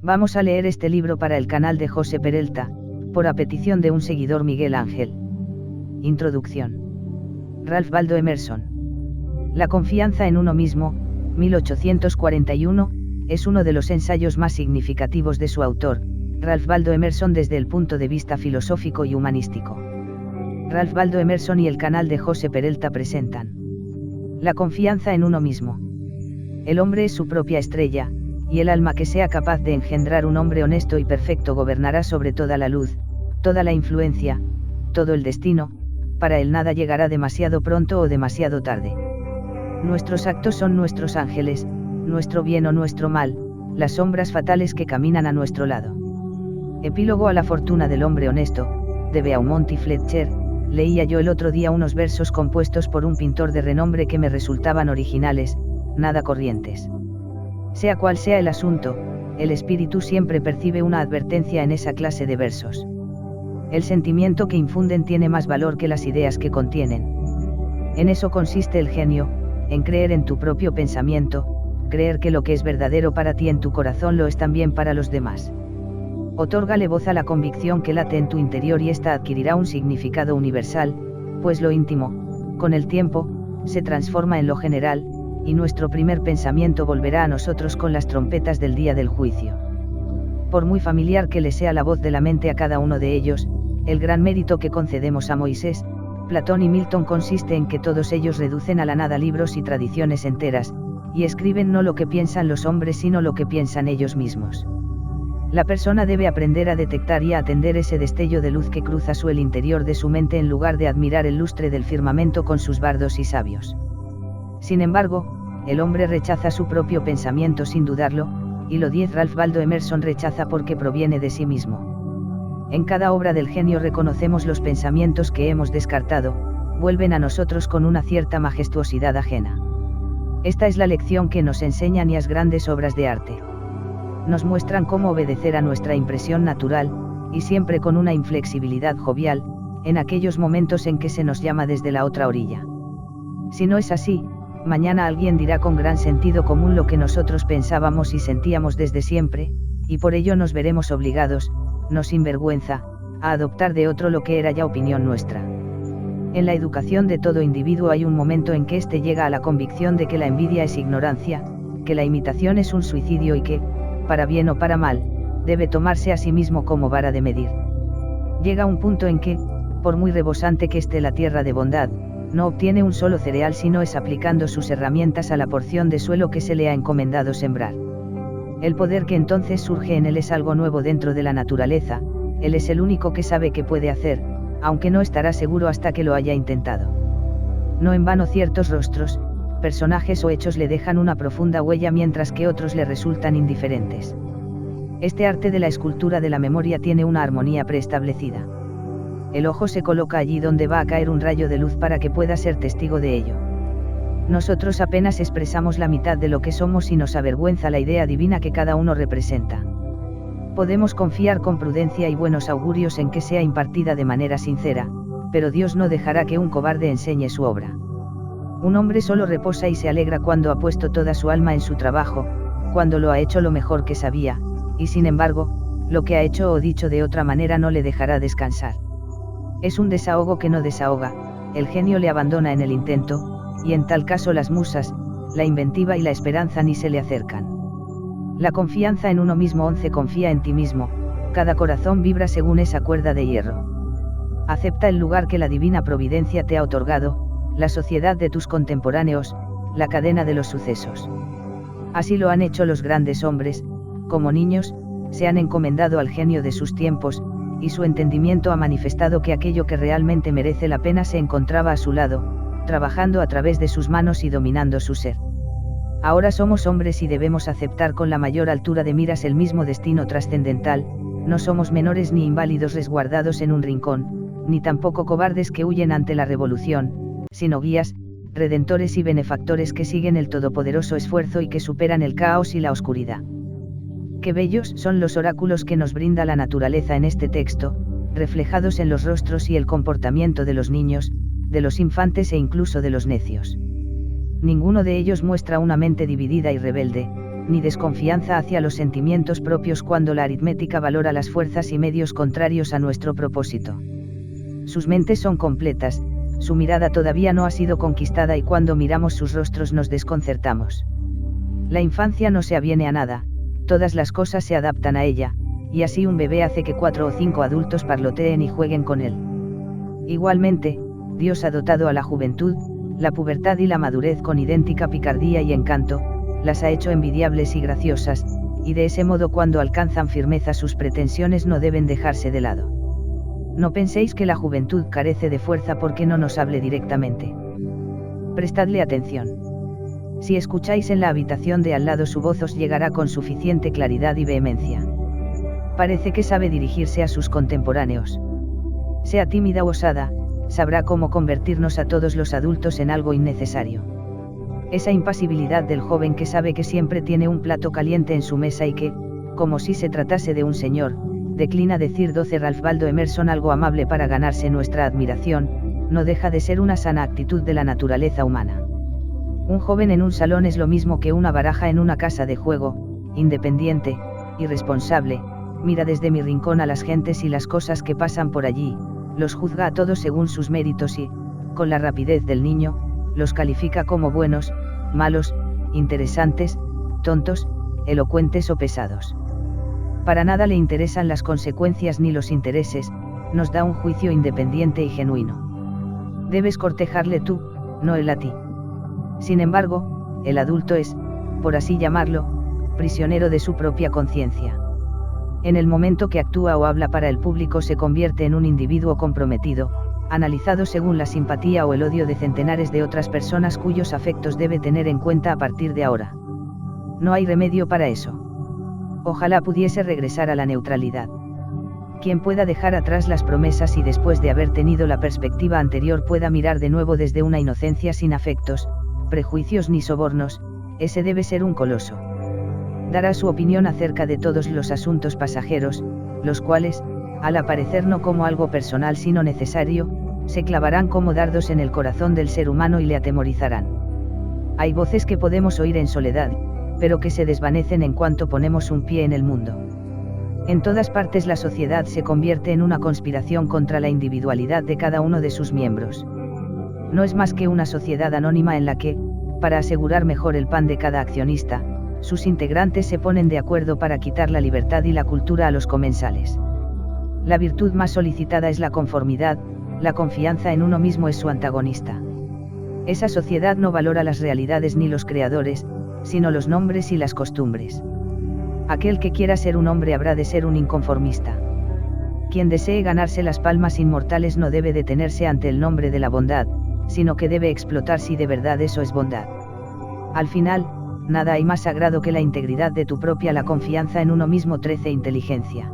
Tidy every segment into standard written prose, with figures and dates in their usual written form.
Vamos a leer este libro para el canal de José Perelta, por a petición de un seguidor Miguel Ángel. Introducción. Ralph Waldo Emerson. La confianza en uno mismo, 1841, es uno de los ensayos más significativos de su autor, Ralph Waldo Emerson, desde el punto de vista filosófico y humanístico. Ralph Waldo Emerson y el canal de José Perelta presentan la confianza en uno mismo. El hombre es su propia estrella, y el alma que sea capaz de engendrar un hombre honesto y perfecto gobernará sobre toda la luz, toda la influencia, todo el destino. Para él nada llegará demasiado pronto o demasiado tarde. Nuestros actos son nuestros ángeles, nuestro bien o nuestro mal, las sombras fatales que caminan a nuestro lado. Epílogo a la fortuna del hombre honesto, de Beaumont y Fletcher. Leía yo el otro día unos versos compuestos por un pintor de renombre que me resultaban originales, nada corrientes. Sea cual sea el asunto, el espíritu siempre percibe una advertencia en esa clase de versos. El sentimiento que infunden tiene más valor que las ideas que contienen. En eso consiste el genio, en creer en tu propio pensamiento, creer que lo que es verdadero para ti en tu corazón lo es también para los demás. Otórgale voz a la convicción que late en tu interior y ésta adquirirá un significado universal, pues lo íntimo, con el tiempo, se transforma en lo general, y nuestro primer pensamiento volverá a nosotros con las trompetas del día del juicio. Por muy familiar que le sea la voz de la mente a cada uno de ellos, el gran mérito que concedemos a Moisés, Platón y Milton consiste en que todos ellos reducen a la nada libros y tradiciones enteras, y escriben no lo que piensan los hombres sino lo que piensan ellos mismos. La persona debe aprender a detectar y a atender ese destello de luz que cruza el interior de su mente en lugar de admirar el lustre del firmamento con sus bardos y sabios. Sin embargo, el hombre rechaza su propio pensamiento sin dudarlo, y lo 10 Ralph Waldo Emerson rechaza porque proviene de sí mismo. En cada obra del genio reconocemos los pensamientos que hemos descartado, vuelven a nosotros con una cierta majestuosidad ajena. Esta es la lección que nos enseñan las grandes obras de arte. Nos muestran cómo obedecer a nuestra impresión natural, y siempre con una inflexibilidad jovial, en aquellos momentos en que se nos llama desde la otra orilla. Si no es así, mañana alguien dirá con gran sentido común lo que nosotros pensábamos y sentíamos desde siempre, y por ello nos veremos obligados, no sin vergüenza, a adoptar de otro lo que era ya opinión nuestra. En la educación de todo individuo hay un momento en que éste llega a la convicción de que la envidia es ignorancia, que la imitación es un suicidio y que, para bien o para mal, debe tomarse a sí mismo como vara de medir. Llega un punto en que, por muy rebosante que esté la tierra de bondad, no obtiene un solo cereal si no es aplicando sus herramientas a la porción de suelo que se le ha encomendado sembrar. El poder que entonces surge en él es algo nuevo dentro de la naturaleza, él es el único que sabe qué puede hacer, aunque no estará seguro hasta que lo haya intentado. No en vano ciertos rostros, personajes o hechos le dejan una profunda huella mientras que otros le resultan indiferentes. Este arte de la escultura de la memoria tiene una armonía preestablecida. El ojo se coloca allí donde va a caer un rayo de luz para que pueda ser testigo de ello. Nosotros apenas expresamos la mitad de lo que somos y nos avergüenza la idea divina que cada uno representa. Podemos confiar con prudencia y buenos augurios en que sea impartida de manera sincera, pero Dios no dejará que un cobarde enseñe su obra. Un hombre solo reposa y se alegra cuando ha puesto toda su alma en su trabajo, cuando lo ha hecho lo mejor que sabía, y sin embargo, lo que ha hecho o dicho de otra manera no le dejará descansar. Es un desahogo que no desahoga, el genio le abandona en el intento, y en tal caso las musas, la inventiva y la esperanza ni se le acercan. La confianza en uno mismo. 11 Confía en ti mismo, cada corazón vibra según esa cuerda de hierro. Acepta el lugar que la divina providencia te ha otorgado, la sociedad de tus contemporáneos, la cadena de los sucesos. Así lo han hecho los grandes hombres, como niños, se han encomendado al genio de sus tiempos, y su entendimiento ha manifestado que aquello que realmente merece la pena se encontraba a su lado, trabajando a través de sus manos y dominando su ser. Ahora somos hombres y debemos aceptar con la mayor altura de miras el mismo destino trascendental, no somos menores ni inválidos resguardados en un rincón, ni tampoco cobardes que huyen ante la revolución, sino guías, redentores y benefactores que siguen el todopoderoso esfuerzo y que superan el caos y la oscuridad. Qué bellos son los oráculos que nos brinda la naturaleza en este texto, reflejados en los rostros y el comportamiento de los niños, de los infantes e incluso de los necios. Ninguno de ellos muestra una mente dividida y rebelde, ni desconfianza hacia los sentimientos propios cuando la aritmética valora las fuerzas y medios contrarios a nuestro propósito. Sus mentes son completas, su mirada todavía no ha sido conquistada y cuando miramos sus rostros nos desconcertamos. La infancia no se aviene a nada, todas las cosas se adaptan a ella, y así un bebé hace que 4 o 5 adultos parloteen y jueguen con él. Igualmente, Dios ha dotado a la juventud, la pubertad y la madurez con idéntica picardía y encanto, las ha hecho envidiables y graciosas, y de ese modo cuando alcanzan firmeza sus pretensiones no deben dejarse de lado. No penséis que la juventud carece de fuerza porque no nos hable directamente. Prestadle atención. Si escucháis en la habitación de al lado su voz os llegará con suficiente claridad y vehemencia. Parece que sabe dirigirse a sus contemporáneos. Sea tímida o osada, sabrá cómo convertirnos a todos los adultos en algo innecesario. Esa impasibilidad del joven que sabe que siempre tiene un plato caliente en su mesa y que, como si se tratase de un señor, declina decir 12 Ralph Waldo Emerson algo amable para ganarse nuestra admiración, no deja de ser una sana actitud de la naturaleza humana. Un joven en un salón es lo mismo que una baraja en una casa de juego, independiente, irresponsable, mira desde mi rincón a las gentes y las cosas que pasan por allí, los juzga a todos según sus méritos y, con la rapidez del niño, los califica como buenos, malos, interesantes, tontos, elocuentes o pesados. Para nada le interesan las consecuencias ni los intereses, nos da un juicio independiente y genuino. Debes cortejarle tú, no él a ti. Sin embargo, el adulto es, por así llamarlo, prisionero de su propia conciencia. En el momento que actúa o habla para el público se convierte en un individuo comprometido, analizado según la simpatía o el odio de centenares de otras personas cuyos afectos debe tener en cuenta a partir de ahora. No hay remedio para eso. Ojalá pudiese regresar a la neutralidad. Quien pueda dejar atrás las promesas y después de haber tenido la perspectiva anterior pueda mirar de nuevo desde una inocencia sin afectos, prejuicios ni sobornos, ese debe ser un coloso. Dará su opinión acerca de todos los asuntos pasajeros, los cuales, al aparecer no como algo personal sino necesario, se clavarán como dardos en el corazón del ser humano y le atemorizarán. Hay voces que podemos oír en soledad, pero que se desvanecen en cuanto ponemos un pie en el mundo. En todas partes la sociedad se convierte en una conspiración contra la individualidad de cada uno de sus miembros. No es más que una sociedad anónima en la que, para asegurar mejor el pan de cada accionista, sus integrantes se ponen de acuerdo para quitar la libertad y la cultura a los comensales. La virtud más solicitada es la conformidad, la confianza en uno mismo es su antagonista. Esa sociedad no valora las realidades ni los creadores, sino los nombres y las costumbres. Aquel que quiera ser un hombre habrá de ser un inconformista. Quien desee ganarse las palmas inmortales no debe detenerse ante el nombre de la bondad, sino que debe explotar si de verdad eso es bondad. Al final, nada hay más sagrado que la integridad de tu propia la confianza en uno mismo 13 inteligencia.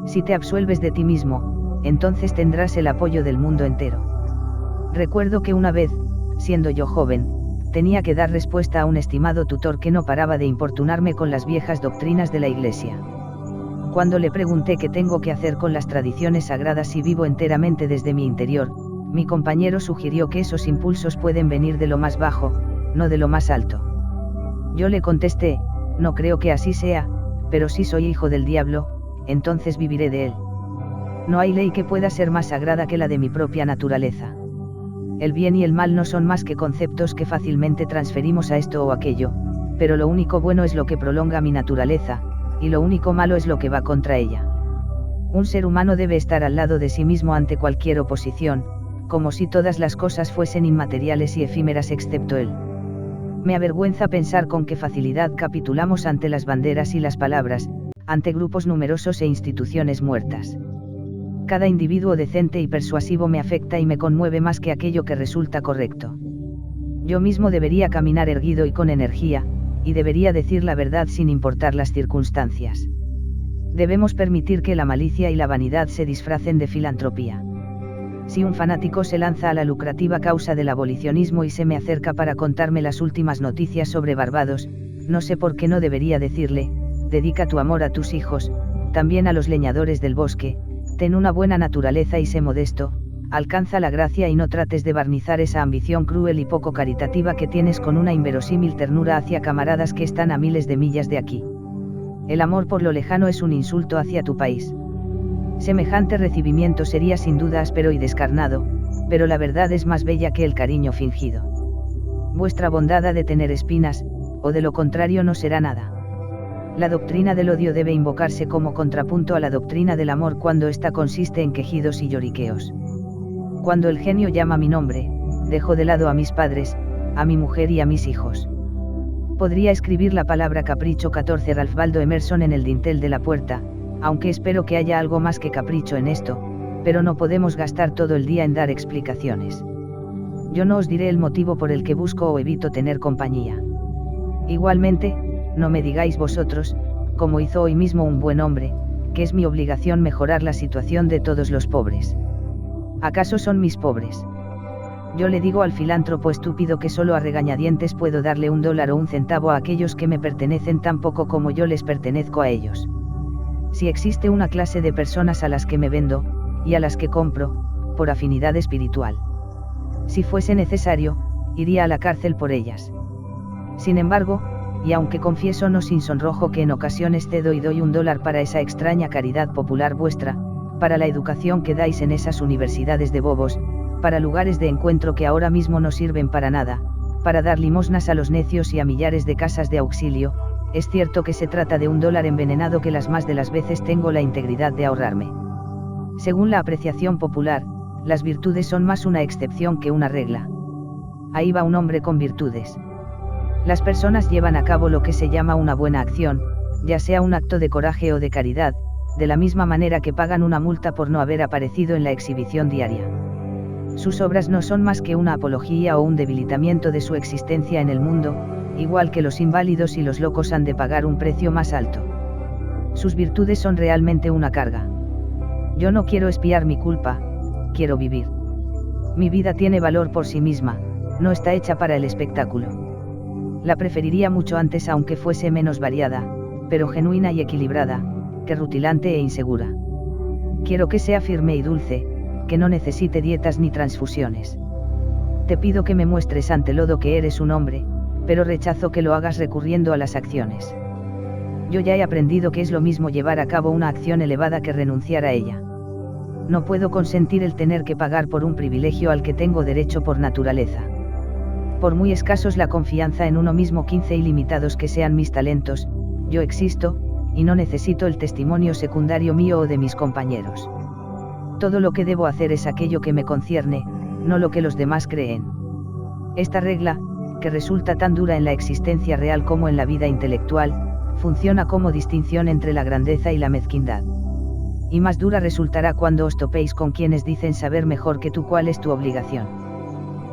Si te absuelves de ti mismo, entonces tendrás el apoyo del mundo entero. Recuerdo que una vez, siendo yo joven, tenía que dar respuesta a un estimado tutor que no paraba de importunarme con las viejas doctrinas de la Iglesia. Cuando le pregunté qué tengo que hacer con las tradiciones sagradas si vivo enteramente desde mi interior, mi compañero sugirió que esos impulsos pueden venir de lo más bajo, no de lo más alto. Yo le contesté, no creo que así sea, pero si soy hijo del diablo, entonces viviré de él. No hay ley que pueda ser más sagrada que la de mi propia naturaleza. El bien y el mal no son más que conceptos que fácilmente transferimos a esto o aquello, pero lo único bueno es lo que prolonga mi naturaleza, y lo único malo es lo que va contra ella. Un ser humano debe estar al lado de sí mismo ante cualquier oposición, como si todas las cosas fuesen inmateriales y efímeras excepto él. Me avergüenza pensar con qué facilidad capitulamos ante las banderas y las palabras, ante grupos numerosos e instituciones muertas. Cada individuo decente y persuasivo me afecta y me conmueve más que aquello que resulta correcto. Yo mismo debería caminar erguido y con energía, y debería decir la verdad sin importar las circunstancias. Debemos permitir que la malicia y la vanidad se disfracen de filantropía. Si un fanático se lanza a la lucrativa causa del abolicionismo y se me acerca para contarme las últimas noticias sobre Barbados, no sé por qué no debería decirle, dedica tu amor a tus hijos, también a los leñadores del bosque, ten una buena naturaleza y sé modesto, alcanza la gracia y no trates de barnizar esa ambición cruel y poco caritativa que tienes con una inverosímil ternura hacia camaradas que están a miles de millas de aquí. El amor por lo lejano es un insulto hacia tu país. Semejante recibimiento sería sin duda áspero y descarnado, pero la verdad es más bella que el cariño fingido. Vuestra bondad ha de tener espinas, o de lo contrario no será nada. La doctrina del odio debe invocarse como contrapunto a la doctrina del amor cuando ésta consiste en quejidos y lloriqueos. Cuando el genio llama mi nombre, dejo de lado a mis padres, a mi mujer y a mis hijos. Podría escribir la palabra capricho 14 Ralph Waldo Emerson en el dintel de la puerta, aunque espero que haya algo más que capricho en esto, pero no podemos gastar todo el día en dar explicaciones. Yo no os diré el motivo por el que busco o evito tener compañía. Igualmente, no me digáis vosotros, como hizo hoy mismo un buen hombre, que es mi obligación mejorar la situación de todos los pobres. ¿Acaso son mis pobres? Yo le digo al filántropo estúpido que solo a regañadientes puedo darle $1 o 1 centavo a aquellos que me pertenecen tan poco como yo les pertenezco a ellos. Si existe una clase de personas a las que me vendo, y a las que compro, por afinidad espiritual. Si fuese necesario, iría a la cárcel por ellas. Sin embargo, y aunque confieso no sin sonrojo que en ocasiones cedo y doy $1 para esa extraña caridad popular vuestra, para la educación que dais en esas universidades de bobos, para lugares de encuentro que ahora mismo no sirven para nada, para dar limosnas a los necios y a millares de casas de auxilio, es cierto que se trata de $1 envenenado que las más de las veces tengo la integridad de ahorrarme. Según la apreciación popular, las virtudes son más una excepción que una regla. Ahí va un hombre con virtudes. Las personas llevan a cabo lo que se llama una buena acción, ya sea un acto de coraje o de caridad, de la misma manera que pagan una multa por no haber aparecido en la exhibición diaria. Sus obras no son más que una apología o un debilitamiento de su existencia en el mundo, igual que los inválidos y los locos han de pagar un precio más alto. Sus virtudes son realmente una carga. Yo no quiero expiar mi culpa, quiero vivir. Mi vida tiene valor por sí misma, no está hecha para el espectáculo. La preferiría mucho antes aunque fuese menos variada, pero genuina y equilibrada, que rutilante e insegura. Quiero que sea firme y dulce, que no necesite dietas ni transfusiones. Te pido que me muestres ante lodo que eres un hombre, pero rechazo que lo hagas recurriendo a las acciones. Yo ya he aprendido que es lo mismo llevar a cabo una acción elevada que renunciar a ella. No puedo consentir el tener que pagar por un privilegio al que tengo derecho por naturaleza. Por muy escasos la confianza en uno mismo 15 ilimitados que sean mis talentos, yo existo, y no necesito el testimonio secundario mío o de mis compañeros. Todo lo que debo hacer es aquello que me concierne, no lo que los demás creen. Esta regla, que resulta tan dura en la existencia real como en la vida intelectual, funciona como distinción entre la grandeza y la mezquindad. Y más dura resultará cuando os topéis con quienes dicen saber mejor que tú cuál es tu obligación.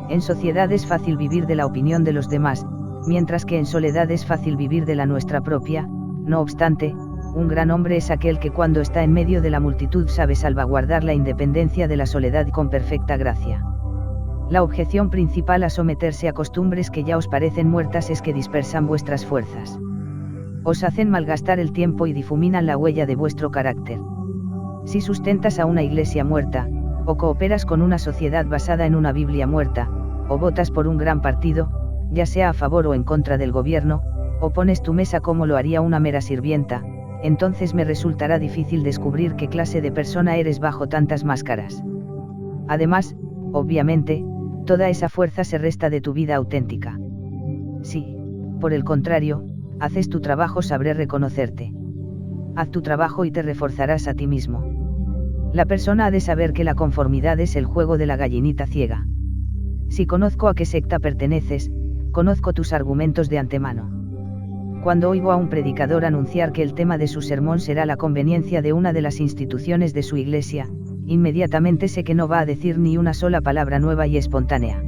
En sociedad es fácil vivir de la opinión de los demás, mientras que en soledad es fácil vivir de la nuestra propia. No obstante, un gran hombre es aquel que cuando está en medio de la multitud sabe salvaguardar la independencia de la soledad con perfecta gracia. La objeción principal a someterse a costumbres que ya os parecen muertas es que dispersan vuestras fuerzas. Os hacen malgastar el tiempo y difuminan la huella de vuestro carácter. Si sustentas a una iglesia muerta, o cooperas con una sociedad basada en una Biblia muerta, o votas por un gran partido, ya sea a favor o en contra del gobierno, o pones tu mesa como lo haría una mera sirvienta, entonces me resultará difícil descubrir qué clase de persona eres bajo tantas máscaras. Además, obviamente, toda esa fuerza se resta de tu vida auténtica. Si, por el contrario, haces tu trabajo sabré reconocerte. Haz tu trabajo y te reforzarás a ti mismo. La persona ha de saber que la conformidad es el juego de la gallinita ciega. Si conozco a qué secta perteneces, conozco tus argumentos de antemano. Cuando oigo a un predicador anunciar que el tema de su sermón será la conveniencia de una de las instituciones de su iglesia, inmediatamente sé que no va a decir ni una sola palabra nueva y espontánea.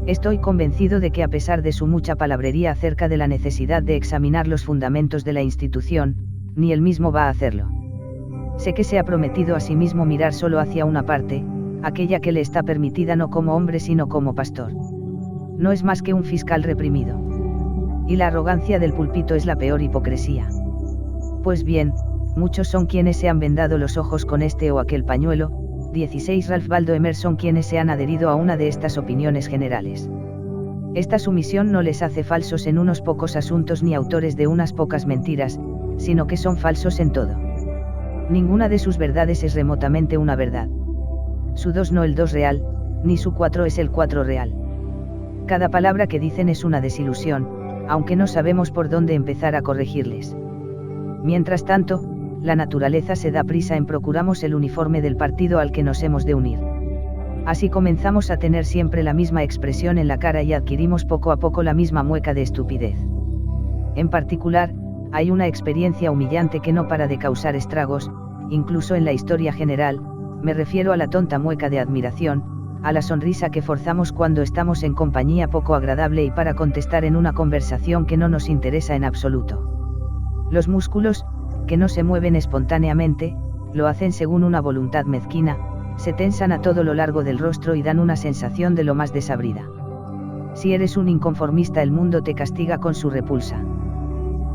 Estoy convencido de que a pesar de su mucha palabrería acerca de la necesidad de examinar los fundamentos de la institución, ni él mismo va a hacerlo. Sé que se ha prometido a sí mismo mirar solo hacia una parte, aquella que le está permitida no como hombre sino como pastor. No es más que un fiscal reprimido. Y la arrogancia del púlpito es la peor hipocresía. Pues bien, muchos son quienes se han vendado los ojos con este o aquel pañuelo, 16 Ralph Waldo Emerson, quienes se han adherido a una de estas opiniones generales. Esta sumisión no les hace falsos en unos pocos asuntos ni autores de unas pocas mentiras, sino que son falsos en todo. Ninguna de sus verdades es remotamente una verdad. Su 2 no el 2 real, ni su 4 es el 4 real. Cada palabra que dicen es una desilusión, aunque no sabemos por dónde empezar a corregirles. Mientras tanto, la naturaleza se da prisa en procuramos el uniforme del partido al que nos hemos de unir. Así comenzamos a tener siempre la misma expresión en la cara y adquirimos poco a poco la misma mueca de estupidez. En particular, hay una experiencia humillante que no para de causar estragos, incluso en la historia general, me refiero a la tonta mueca de admiración, a la sonrisa que forzamos cuando estamos en compañía poco agradable y para contestar en una conversación que no nos interesa en absoluto. Los músculos, que no se mueven espontáneamente, lo hacen según una voluntad mezquina, se tensan a todo lo largo del rostro y dan una sensación de lo más desabrida. Si eres un inconformista, el mundo te castiga con su repulsa.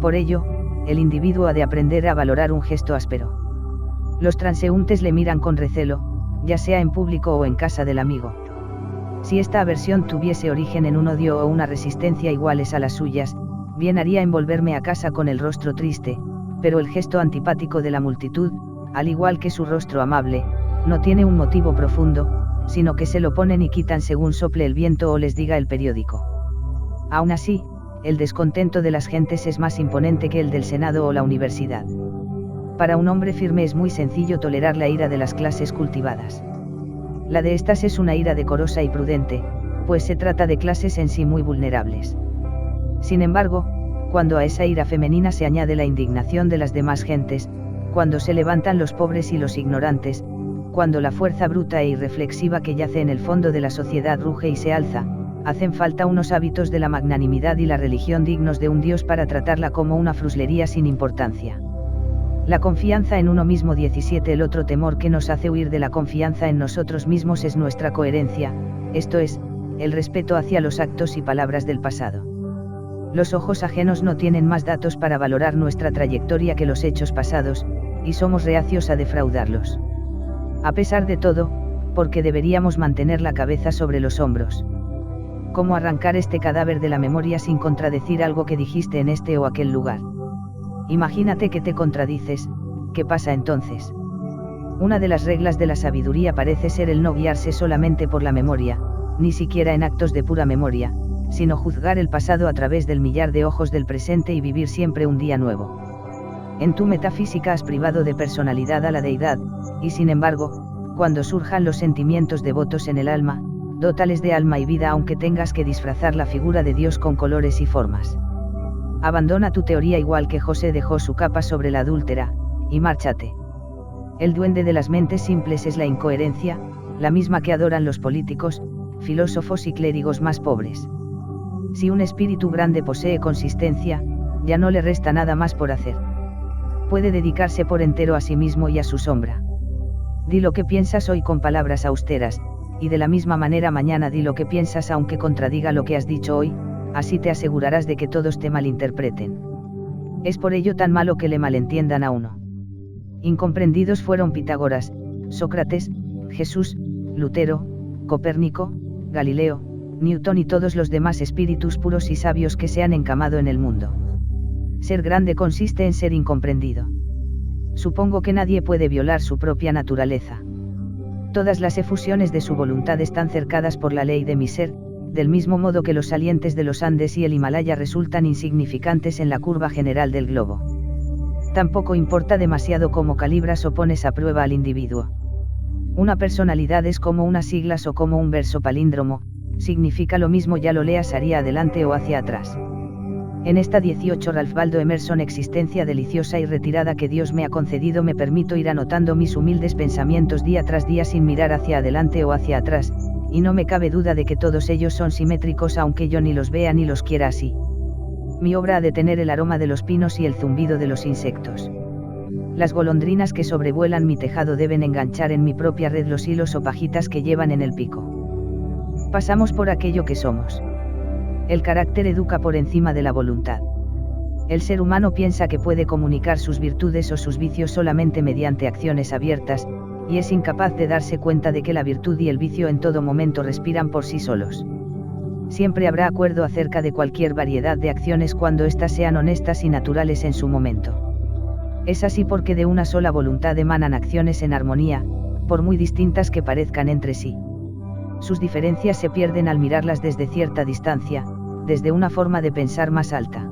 Por ello, el individuo ha de aprender a valorar un gesto áspero. Los transeúntes le miran con recelo, ya sea en público o en casa del amigo. Si esta aversión tuviese origen en un odio o una resistencia iguales a las suyas, bien haría en volverme a casa con el rostro triste, pero el gesto antipático de la multitud, al igual que su rostro amable, no tiene un motivo profundo, sino que se lo ponen y quitan según sople el viento o les diga el periódico. Aún así, el descontento de las gentes es más imponente que el del Senado o la universidad. Para un hombre firme es muy sencillo tolerar la ira de las clases cultivadas. La de estas es una ira decorosa y prudente, pues se trata de clases en sí muy vulnerables. Sin embargo, cuando a esa ira femenina se añade la indignación de las demás gentes, cuando se levantan los pobres y los ignorantes, cuando la fuerza bruta e irreflexiva que yace en el fondo de la sociedad ruge y se alza, hacen falta unos hábitos de la magnanimidad y la religión dignos de un Dios para tratarla como una fruslería sin importancia. La confianza en uno mismo. 17 El otro temor que nos hace huir de la confianza en nosotros mismos es nuestra coherencia, esto es, el respeto hacia los actos y palabras del pasado. Los ojos ajenos no tienen más datos para valorar nuestra trayectoria que los hechos pasados, y somos reacios a defraudarlos. A pesar de todo, porque deberíamos mantener la cabeza sobre los hombros. ¿Cómo arrancar este cadáver de la memoria sin contradecir algo que dijiste en este o aquel lugar? Imagínate que te contradices, ¿qué pasa entonces? Una de las reglas de la sabiduría parece ser el no guiarse solamente por la memoria, ni siquiera en actos de pura memoria, sino juzgar el pasado a través del millar de ojos del presente y vivir siempre un día nuevo. En tu metafísica has privado de personalidad a la deidad, y sin embargo, cuando surjan los sentimientos devotos en el alma, dótales de alma y vida aunque tengas que disfrazar la figura de Dios con colores y formas. Abandona tu teoría igual que José dejó su capa sobre la adúltera, y márchate. El duende de las mentes simples es la incoherencia, la misma que adoran los políticos, filósofos y clérigos más pobres. Si un espíritu grande posee consistencia, ya no le resta nada más por hacer. Puede dedicarse por entero a sí mismo y a su sombra. Di lo que piensas hoy con palabras austeras, y de la misma manera mañana di lo que piensas aunque contradiga lo que has dicho hoy, así te asegurarás de que todos te malinterpreten. Es por ello tan malo que le malentiendan a uno. Incomprendidos fueron Pitágoras, Sócrates, Jesús, Lutero, Copérnico, Galileo, Newton y todos los demás espíritus puros y sabios que se han encamado en el mundo. Ser grande consiste en ser incomprendido. Supongo que nadie puede violar su propia naturaleza. Todas las efusiones de su voluntad están cercadas por la ley de mi ser, del mismo modo que los salientes de los Andes y el Himalaya resultan insignificantes en la curva general del globo. Tampoco importa demasiado cómo calibras o pones a prueba al individuo. Una personalidad es como unas siglas o como un verso palíndromo, significa lo mismo ya lo leas hacia adelante o hacia atrás. En esta 18 Ralph Waldo Emerson existencia deliciosa y retirada que Dios me ha concedido me permito ir anotando mis humildes pensamientos día tras día sin mirar hacia adelante o hacia atrás, y no me cabe duda de que todos ellos son simétricos aunque yo ni los vea ni los quiera así. Mi obra ha de tener el aroma de los pinos y el zumbido de los insectos. Las golondrinas que sobrevuelan mi tejado deben enganchar en mi propia red los hilos o pajitas que llevan en el pico. Pasamos por aquello que somos. El carácter educa por encima de la voluntad. El ser humano piensa que puede comunicar sus virtudes o sus vicios solamente mediante acciones abiertas, y es incapaz de darse cuenta de que la virtud y el vicio en todo momento respiran por sí solos. Siempre habrá acuerdo acerca de cualquier variedad de acciones cuando éstas sean honestas y naturales en su momento. Es así porque de una sola voluntad emanan acciones en armonía, por muy distintas que parezcan entre sí. Sus diferencias se pierden al mirarlas desde cierta distancia, desde una forma de pensar más alta.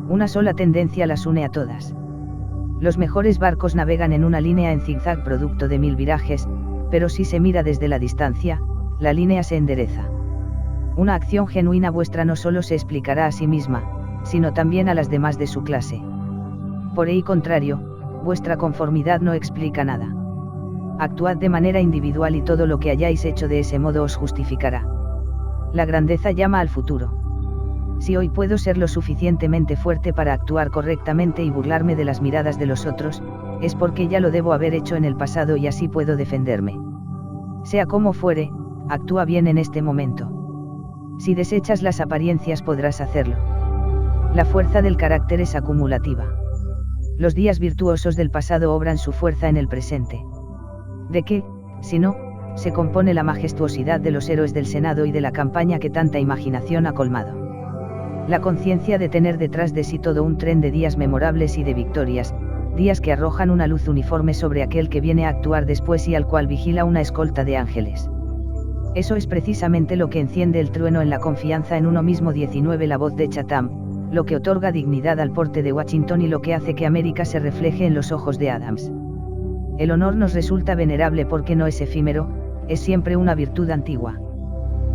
Una sola tendencia las une a todas. Los mejores barcos navegan en una línea en zigzag producto de 1000 virajes, pero si se mira desde la distancia, la línea se endereza. Una acción genuina vuestra no solo se explicará a sí misma, sino también a las demás de su clase. Por el contrario, vuestra conformidad no explica nada. Actuad de manera individual y todo lo que hayáis hecho de ese modo os justificará. La grandeza llama al futuro. Si hoy puedo ser lo suficientemente fuerte para actuar correctamente y burlarme de las miradas de los otros, es porque ya lo debo haber hecho en el pasado y así puedo defenderme. Sea como fuere, actúa bien en este momento. Si desechas las apariencias podrás hacerlo. La fuerza del carácter es acumulativa. Los días virtuosos del pasado obran su fuerza en el presente. ¿De qué, si no, se compone la majestuosidad de los héroes del Senado y de la campaña que tanta imaginación ha colmado? La conciencia de tener detrás de sí todo un tren de días memorables y de victorias, días que arrojan una luz uniforme sobre aquel que viene a actuar después y al cual vigila una escolta de ángeles. Eso es precisamente lo que enciende el trueno en la confianza en uno mismo. 19 La voz de Chatham, lo que otorga dignidad al porte de Washington y lo que hace que América se refleje en los ojos de Adams. El honor nos resulta venerable porque no es efímero, es siempre una virtud antigua.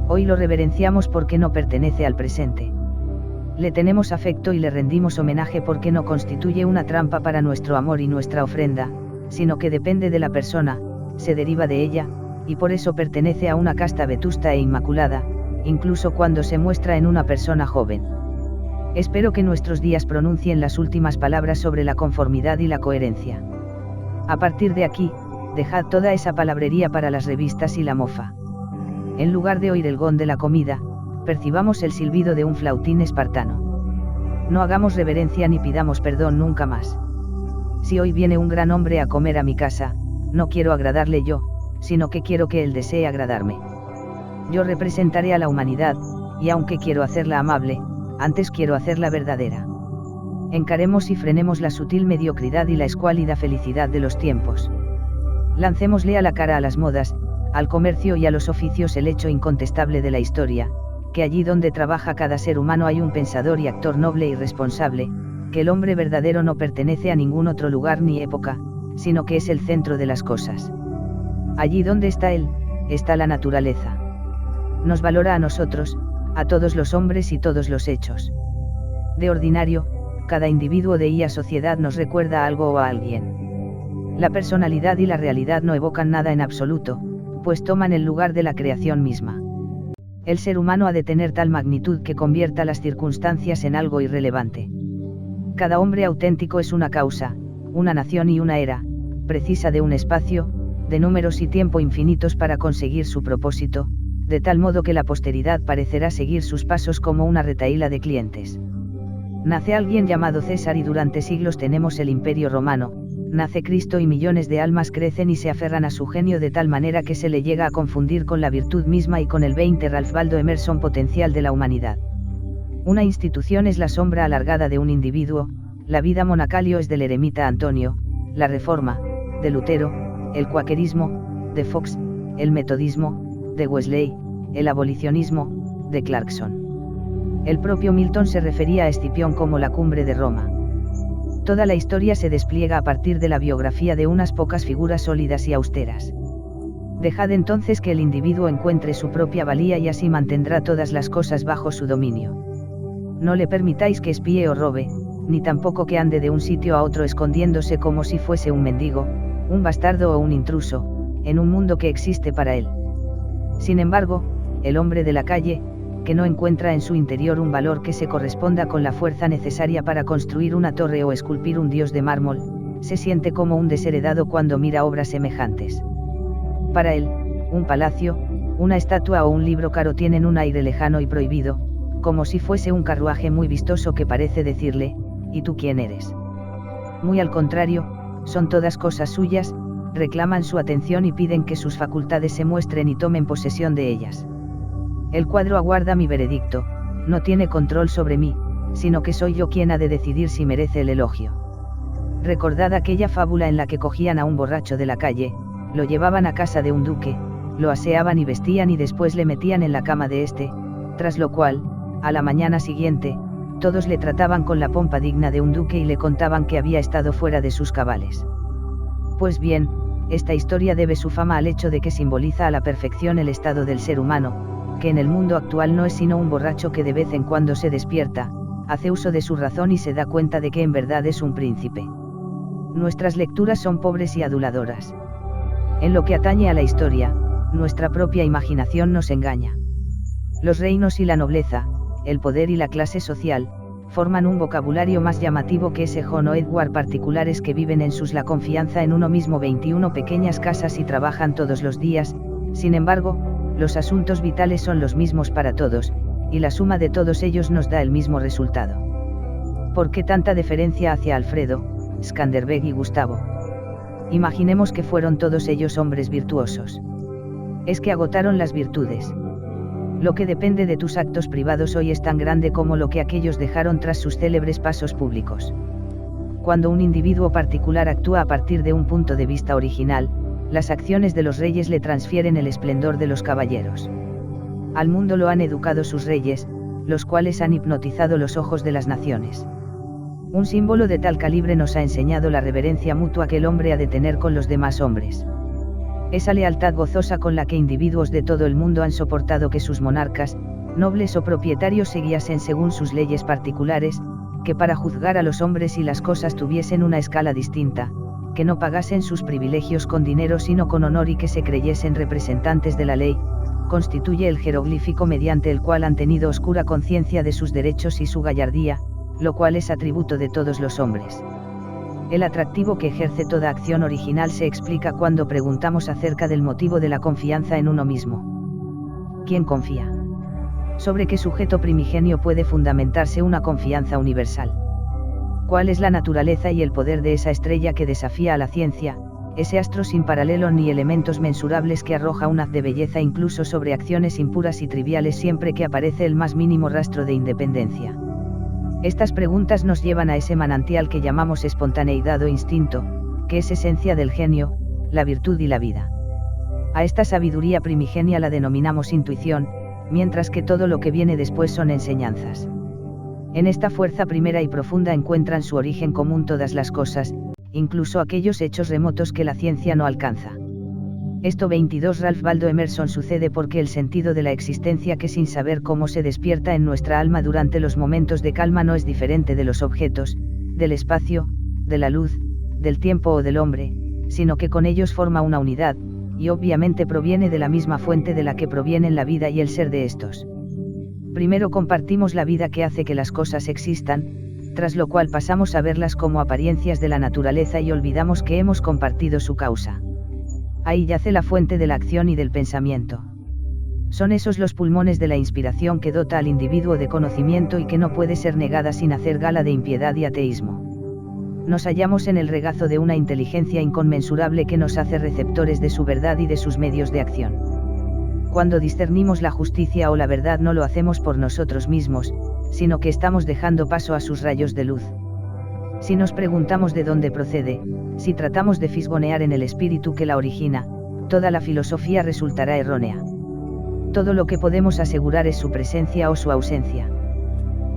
Hoy lo reverenciamos porque no pertenece al presente. Le tenemos afecto y le rendimos homenaje porque no constituye una trampa para nuestro amor y nuestra ofrenda, sino que depende de la persona, se deriva de ella, y por eso pertenece a una casta vetusta e inmaculada, incluso cuando se muestra en una persona joven. Espero que nuestros días pronuncien las últimas palabras sobre la conformidad y la coherencia. A partir de aquí, dejad toda esa palabrería para las revistas y la mofa. En lugar de oír el gong de la comida, percibamos el silbido de un flautín espartano. No hagamos reverencia ni pidamos perdón nunca más. Si hoy viene un gran hombre a comer a mi casa, no quiero agradarle yo, sino que quiero que él desee agradarme. Yo representaré a la humanidad, y aunque quiero hacerla amable, antes quiero hacerla verdadera. Encaremos y frenemos la sutil mediocridad y la escuálida felicidad de los tiempos. Lancémosle a la cara a las modas, al comercio y a los oficios el hecho incontestable de la historia, que allí donde trabaja cada ser humano hay un pensador y actor noble y responsable, que el hombre verdadero no pertenece a ningún otro lugar ni época, sino que es el centro de las cosas. Allí donde está él, está la naturaleza. Nos valora a nosotros, a todos los hombres y todos los hechos. De ordinario, cada individuo de ella sociedad nos recuerda algo o a alguien. La personalidad y la realidad no evocan nada en absoluto, pues toman el lugar de la creación misma. El ser humano ha de tener tal magnitud que convierta las circunstancias en algo irrelevante. Cada hombre auténtico es una causa, una nación y una era, precisa de un espacio, de números y tiempo infinitos para conseguir su propósito, de tal modo que la posteridad parecerá seguir sus pasos como una retahíla de clientes. Nace alguien llamado César y durante siglos tenemos el Imperio Romano, nace Cristo y millones de almas crecen y se aferran a su genio de tal manera que se le llega a confundir con la virtud misma y con el 20 Ralph Waldo Emerson potencial de la humanidad. Una institución es la sombra alargada de un individuo, la vida monacalio es del eremita Antonio, la Reforma, de Lutero, el cuaquerismo, de Fox, el metodismo, de Wesley, el abolicionismo, de Clarkson. El propio Milton se refería a Escipión como la cumbre de Roma. Toda la historia se despliega a partir de la biografía de unas pocas figuras sólidas y austeras. Dejad entonces que el individuo encuentre su propia valía y así mantendrá todas las cosas bajo su dominio. No le permitáis que espíe o robe, ni tampoco que ande de un sitio a otro escondiéndose como si fuese un mendigo, un bastardo o un intruso, en un mundo que existe para él. Sin embargo, el hombre de la calle, que no encuentra en su interior un valor que se corresponda con la fuerza necesaria para construir una torre o esculpir un dios de mármol, se siente como un desheredado cuando mira obras semejantes. Para él, un palacio, una estatua o un libro caro tienen un aire lejano y prohibido, como si fuese un carruaje muy vistoso que parece decirle, ¿y tú quién eres? Muy al contrario, son todas cosas suyas, reclaman su atención y piden que sus facultades se muestren y tomen posesión de ellas. El cuadro aguarda mi veredicto, no tiene control sobre mí, sino que soy yo quien ha de decidir si merece el elogio. Recordad aquella fábula en la que cogían a un borracho de la calle, lo llevaban a casa de un duque, lo aseaban y vestían y después le metían en la cama de éste, tras lo cual, a la mañana siguiente, todos le trataban con la pompa digna de un duque y le contaban que había estado fuera de sus cabales. Pues bien, esta historia debe su fama al hecho de que simboliza a la perfección el estado del ser humano, que en el mundo actual no es sino un borracho que de vez en cuando se despierta, hace uso de su razón y se da cuenta de que en verdad es un príncipe. Nuestras lecturas son pobres y aduladoras. En lo que atañe a la historia, nuestra propia imaginación nos engaña. Los reinos y la nobleza, el poder y la clase social, forman un vocabulario más llamativo que ese John o Edward particulares que viven en sus la confianza en uno mismo 21 pequeñas casas y trabajan todos los días. Sin embargo, los asuntos vitales son los mismos para todos, y la suma de todos ellos nos da el mismo resultado. ¿Por qué tanta deferencia hacia Alfredo, Skanderbeg y Gustavo? Imaginemos que fueron todos ellos hombres virtuosos. Es que agotaron las virtudes. Lo que depende de tus actos privados hoy es tan grande como lo que aquellos dejaron tras sus célebres pasos públicos. Cuando un individuo particular actúa a partir de un punto de vista original, las acciones de los reyes le transfieren el esplendor de los caballeros. Al mundo lo han educado sus reyes, los cuales han hipnotizado los ojos de las naciones. Un símbolo de tal calibre nos ha enseñado la reverencia mutua que el hombre ha de tener con los demás hombres. Esa lealtad gozosa con la que individuos de todo el mundo han soportado que sus monarcas, nobles o propietarios se guiasen según sus leyes particulares, que para juzgar a los hombres y las cosas tuviesen una escala distinta, que no pagasen sus privilegios con dinero sino con honor y que se creyesen representantes de la ley, constituye el jeroglífico mediante el cual han tenido oscura conciencia de sus derechos y su gallardía, lo cual es atributo de todos los hombres. El atractivo que ejerce toda acción original se explica cuando preguntamos acerca del motivo de la confianza en uno mismo. ¿Quién confía? ¿Sobre qué sujeto primigenio puede fundamentarse una confianza universal? ¿Cuál es la naturaleza y el poder de esa estrella que desafía a la ciencia, ese astro sin paralelo ni elementos mensurables que arroja un haz de belleza incluso sobre acciones impuras y triviales siempre que aparece el más mínimo rastro de independencia? Estas preguntas nos llevan a ese manantial que llamamos espontaneidad o instinto, que es esencia del genio, la virtud y la vida. A esta sabiduría primigenia la denominamos intuición, mientras que todo lo que viene después son enseñanzas. En esta fuerza primera y profunda encuentran su origen común todas las cosas, incluso aquellos hechos remotos que la ciencia no alcanza. Esto 22 Ralph Waldo Emerson sucede porque el sentido de la existencia que sin saber cómo se despierta en nuestra alma durante los momentos de calma no es diferente de los objetos, del espacio, de la luz, del tiempo o del hombre, sino que con ellos forma una unidad, y obviamente proviene de la misma fuente de la que provienen la vida y el ser de estos. Primero compartimos la vida que hace que las cosas existan, tras lo cual pasamos a verlas como apariencias de la naturaleza y olvidamos que hemos compartido su causa. Ahí yace la fuente de la acción y del pensamiento. Son esos los pulmones de la inspiración que dota al individuo de conocimiento y que no puede ser negada sin hacer gala de impiedad y ateísmo. Nos hallamos en el regazo de una inteligencia inconmensurable que nos hace receptores de su verdad y de sus medios de acción. Cuando discernimos la justicia o la verdad no lo hacemos por nosotros mismos, sino que estamos dejando paso a sus rayos de luz. Si nos preguntamos de dónde procede, si tratamos de fisgonear en el espíritu que la origina, toda la filosofía resultará errónea. Todo lo que podemos asegurar es su presencia o su ausencia.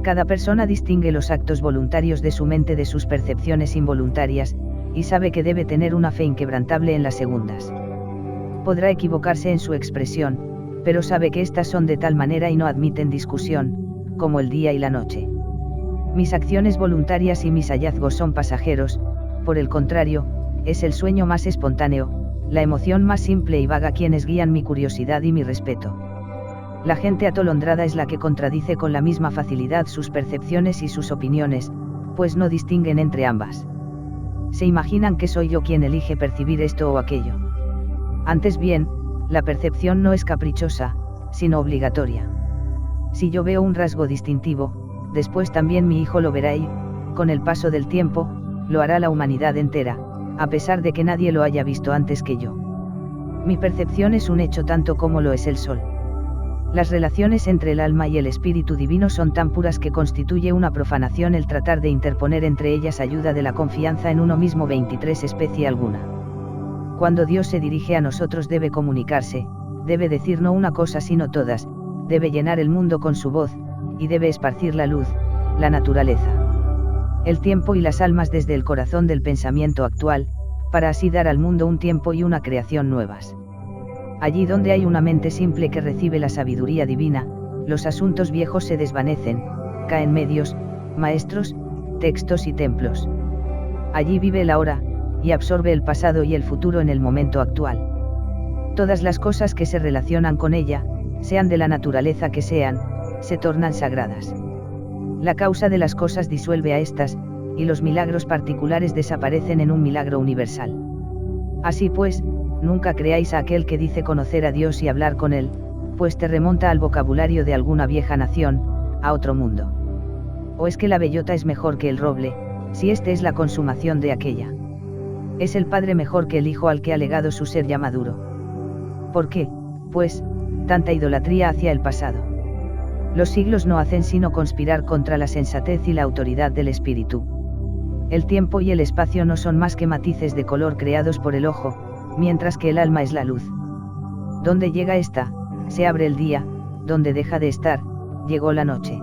Cada persona distingue los actos voluntarios de su mente de sus percepciones involuntarias, y sabe que debe tener una fe inquebrantable en las segundas. Podrá equivocarse en su expresión, pero sabe que éstas son de tal manera y no admiten discusión, como el día y la noche. Mis acciones voluntarias y mis hallazgos son pasajeros, por el contrario, es el sueño más espontáneo, la emoción más simple y vaga quienes guían mi curiosidad y mi respeto. La gente atolondrada es la que contradice con la misma facilidad sus percepciones y sus opiniones, pues no distinguen entre ambas. Se imaginan que soy yo quien elige percibir esto o aquello. Antes bien, la percepción no es caprichosa, sino obligatoria. Si yo veo un rasgo distintivo, después también mi hijo lo verá y, con el paso del tiempo, lo hará la humanidad entera, a pesar de que nadie lo haya visto antes que yo. Mi percepción es un hecho tanto como lo es el sol. Las relaciones entre el alma y el espíritu divino son tan puras que constituye una profanación el tratar de interponer entre ellas ayuda de la confianza en uno mismo. 23 Especie alguna. Cuando Dios se dirige a nosotros debe comunicarse, debe decir no una cosa sino todas, debe llenar el mundo con su voz, y debe esparcir la luz, la naturaleza, el tiempo y las almas desde el corazón del pensamiento actual, para así dar al mundo un tiempo y una creación nuevas. Allí donde hay una mente simple que recibe la sabiduría divina, los asuntos viejos se desvanecen, caen medios, maestros, textos y templos. Allí vive el ahora, y absorbe el pasado y el futuro en el momento actual. Todas las cosas que se relacionan con ella, sean de la naturaleza que sean, se tornan sagradas. La causa de las cosas disuelve a estas, y los milagros particulares desaparecen en un milagro universal. Así pues, nunca creáis a aquel que dice conocer a Dios y hablar con él, pues te remonta al vocabulario de alguna vieja nación, a otro mundo. O es que la bellota es mejor que el roble, si este es la consumación de aquella. Es el padre mejor que el hijo al que ha legado su ser ya maduro. ¿Por qué, pues, tanta idolatría hacia el pasado? Los siglos no hacen sino conspirar contra la sensatez y la autoridad del espíritu. El tiempo y el espacio no son más que matices de color creados por el ojo, mientras que el alma es la luz. Donde llega esta, se abre el día, donde deja de estar, llegó la noche.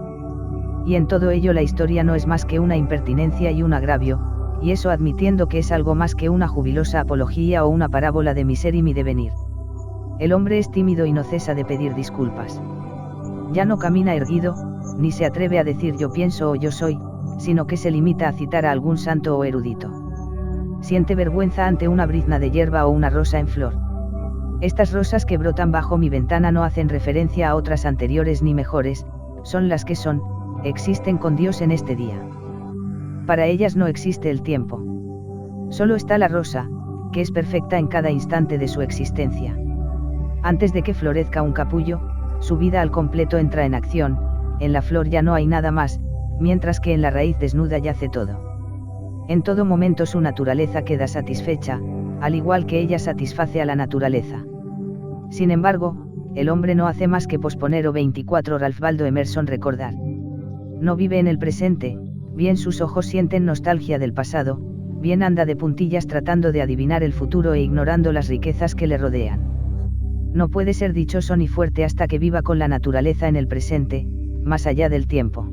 Y en todo ello la historia no es más que una impertinencia y un agravio, y eso admitiendo que es algo más que una jubilosa apología o una parábola de mi ser y mi devenir. El hombre es tímido y no cesa de pedir disculpas. Ya no camina erguido, ni se atreve a decir yo pienso o yo soy, sino que se limita a citar a algún santo o erudito. Siente vergüenza ante una brizna de hierba o una rosa en flor. Estas rosas que brotan bajo mi ventana no hacen referencia a otras anteriores ni mejores, son las que son, existen con Dios en este día. Para ellas no existe el tiempo. Solo está la rosa, que es perfecta en cada instante de su existencia. Antes de que florezca un capullo, su vida al completo entra en acción, en la flor ya no hay nada más, mientras que en la raíz desnuda yace todo. En todo momento su naturaleza queda satisfecha, al igual que ella satisface a la naturaleza. Sin embargo, el hombre no hace más que posponer. 24 Ralph Waldo Emerson. Recordar. No vive en el presente, bien sus ojos sienten nostalgia del pasado, bien anda de puntillas tratando de adivinar el futuro e ignorando las riquezas que le rodean. No puede ser dichoso ni fuerte hasta que viva con la naturaleza en el presente, más allá del tiempo.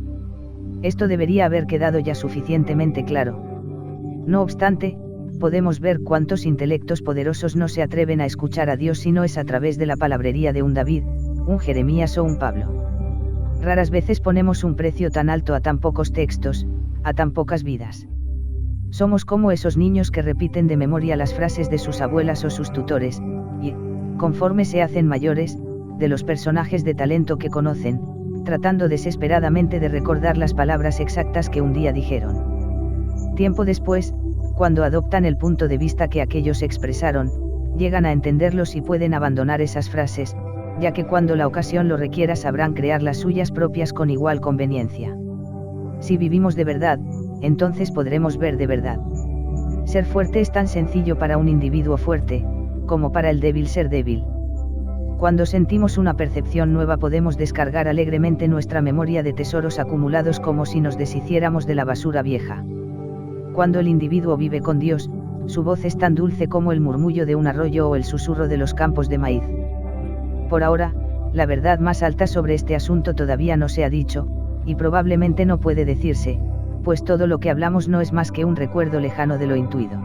Esto debería haber quedado ya suficientemente claro. No obstante, podemos ver cuántos intelectos poderosos no se atreven a escuchar a Dios si no es a través de la palabrería de un David, un Jeremías o un Pablo. Raras veces ponemos un precio tan alto a tan pocos textos, a tan pocas vidas. Somos como esos niños que repiten de memoria las frases de sus abuelas o sus tutores, y, conforme se hacen mayores, de los personajes de talento que conocen, tratando desesperadamente de recordar las palabras exactas que un día dijeron. Tiempo después, cuando adoptan el punto de vista que aquellos expresaron, llegan a entenderlos y pueden abandonar esas frases, ya que cuando la ocasión lo requiera sabrán crear las suyas propias con igual conveniencia. Si vivimos de verdad, entonces podremos ver de verdad. Ser fuerte es tan sencillo para un individuo fuerte, como para el débil ser débil. Cuando sentimos una percepción nueva podemos descargar alegremente nuestra memoria de tesoros acumulados como si nos deshiciéramos de la basura vieja. Cuando el individuo vive con Dios, su voz es tan dulce como el murmullo de un arroyo o el susurro de los campos de maíz. Por ahora, la verdad más alta sobre este asunto todavía no se ha dicho, y probablemente no puede decirse, pues todo lo que hablamos no es más que un recuerdo lejano de lo intuido.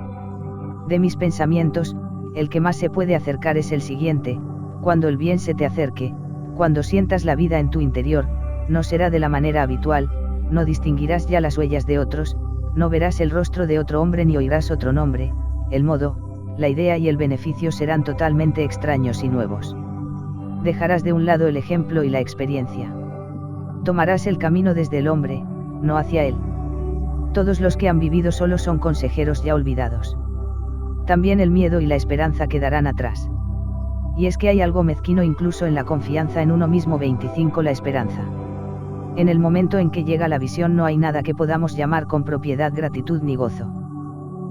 De mis pensamientos, el que más se puede acercar es el siguiente: cuando el bien se te acerque, cuando sientas la vida en tu interior, no será de la manera habitual, no distinguirás ya las huellas de otros, no verás el rostro de otro hombre ni oirás otro nombre, el modo, la idea y el beneficio serán totalmente extraños y nuevos. Dejarás de un lado el ejemplo y la experiencia. Tomarás el camino desde el hombre, no hacia él. Todos los que han vivido solo son consejeros ya olvidados. También el miedo y la esperanza quedarán atrás. Y es que hay algo mezquino incluso en la confianza en uno mismo. 25 La esperanza. En el momento en que llega la visión no hay nada que podamos llamar con propiedad gratitud ni gozo.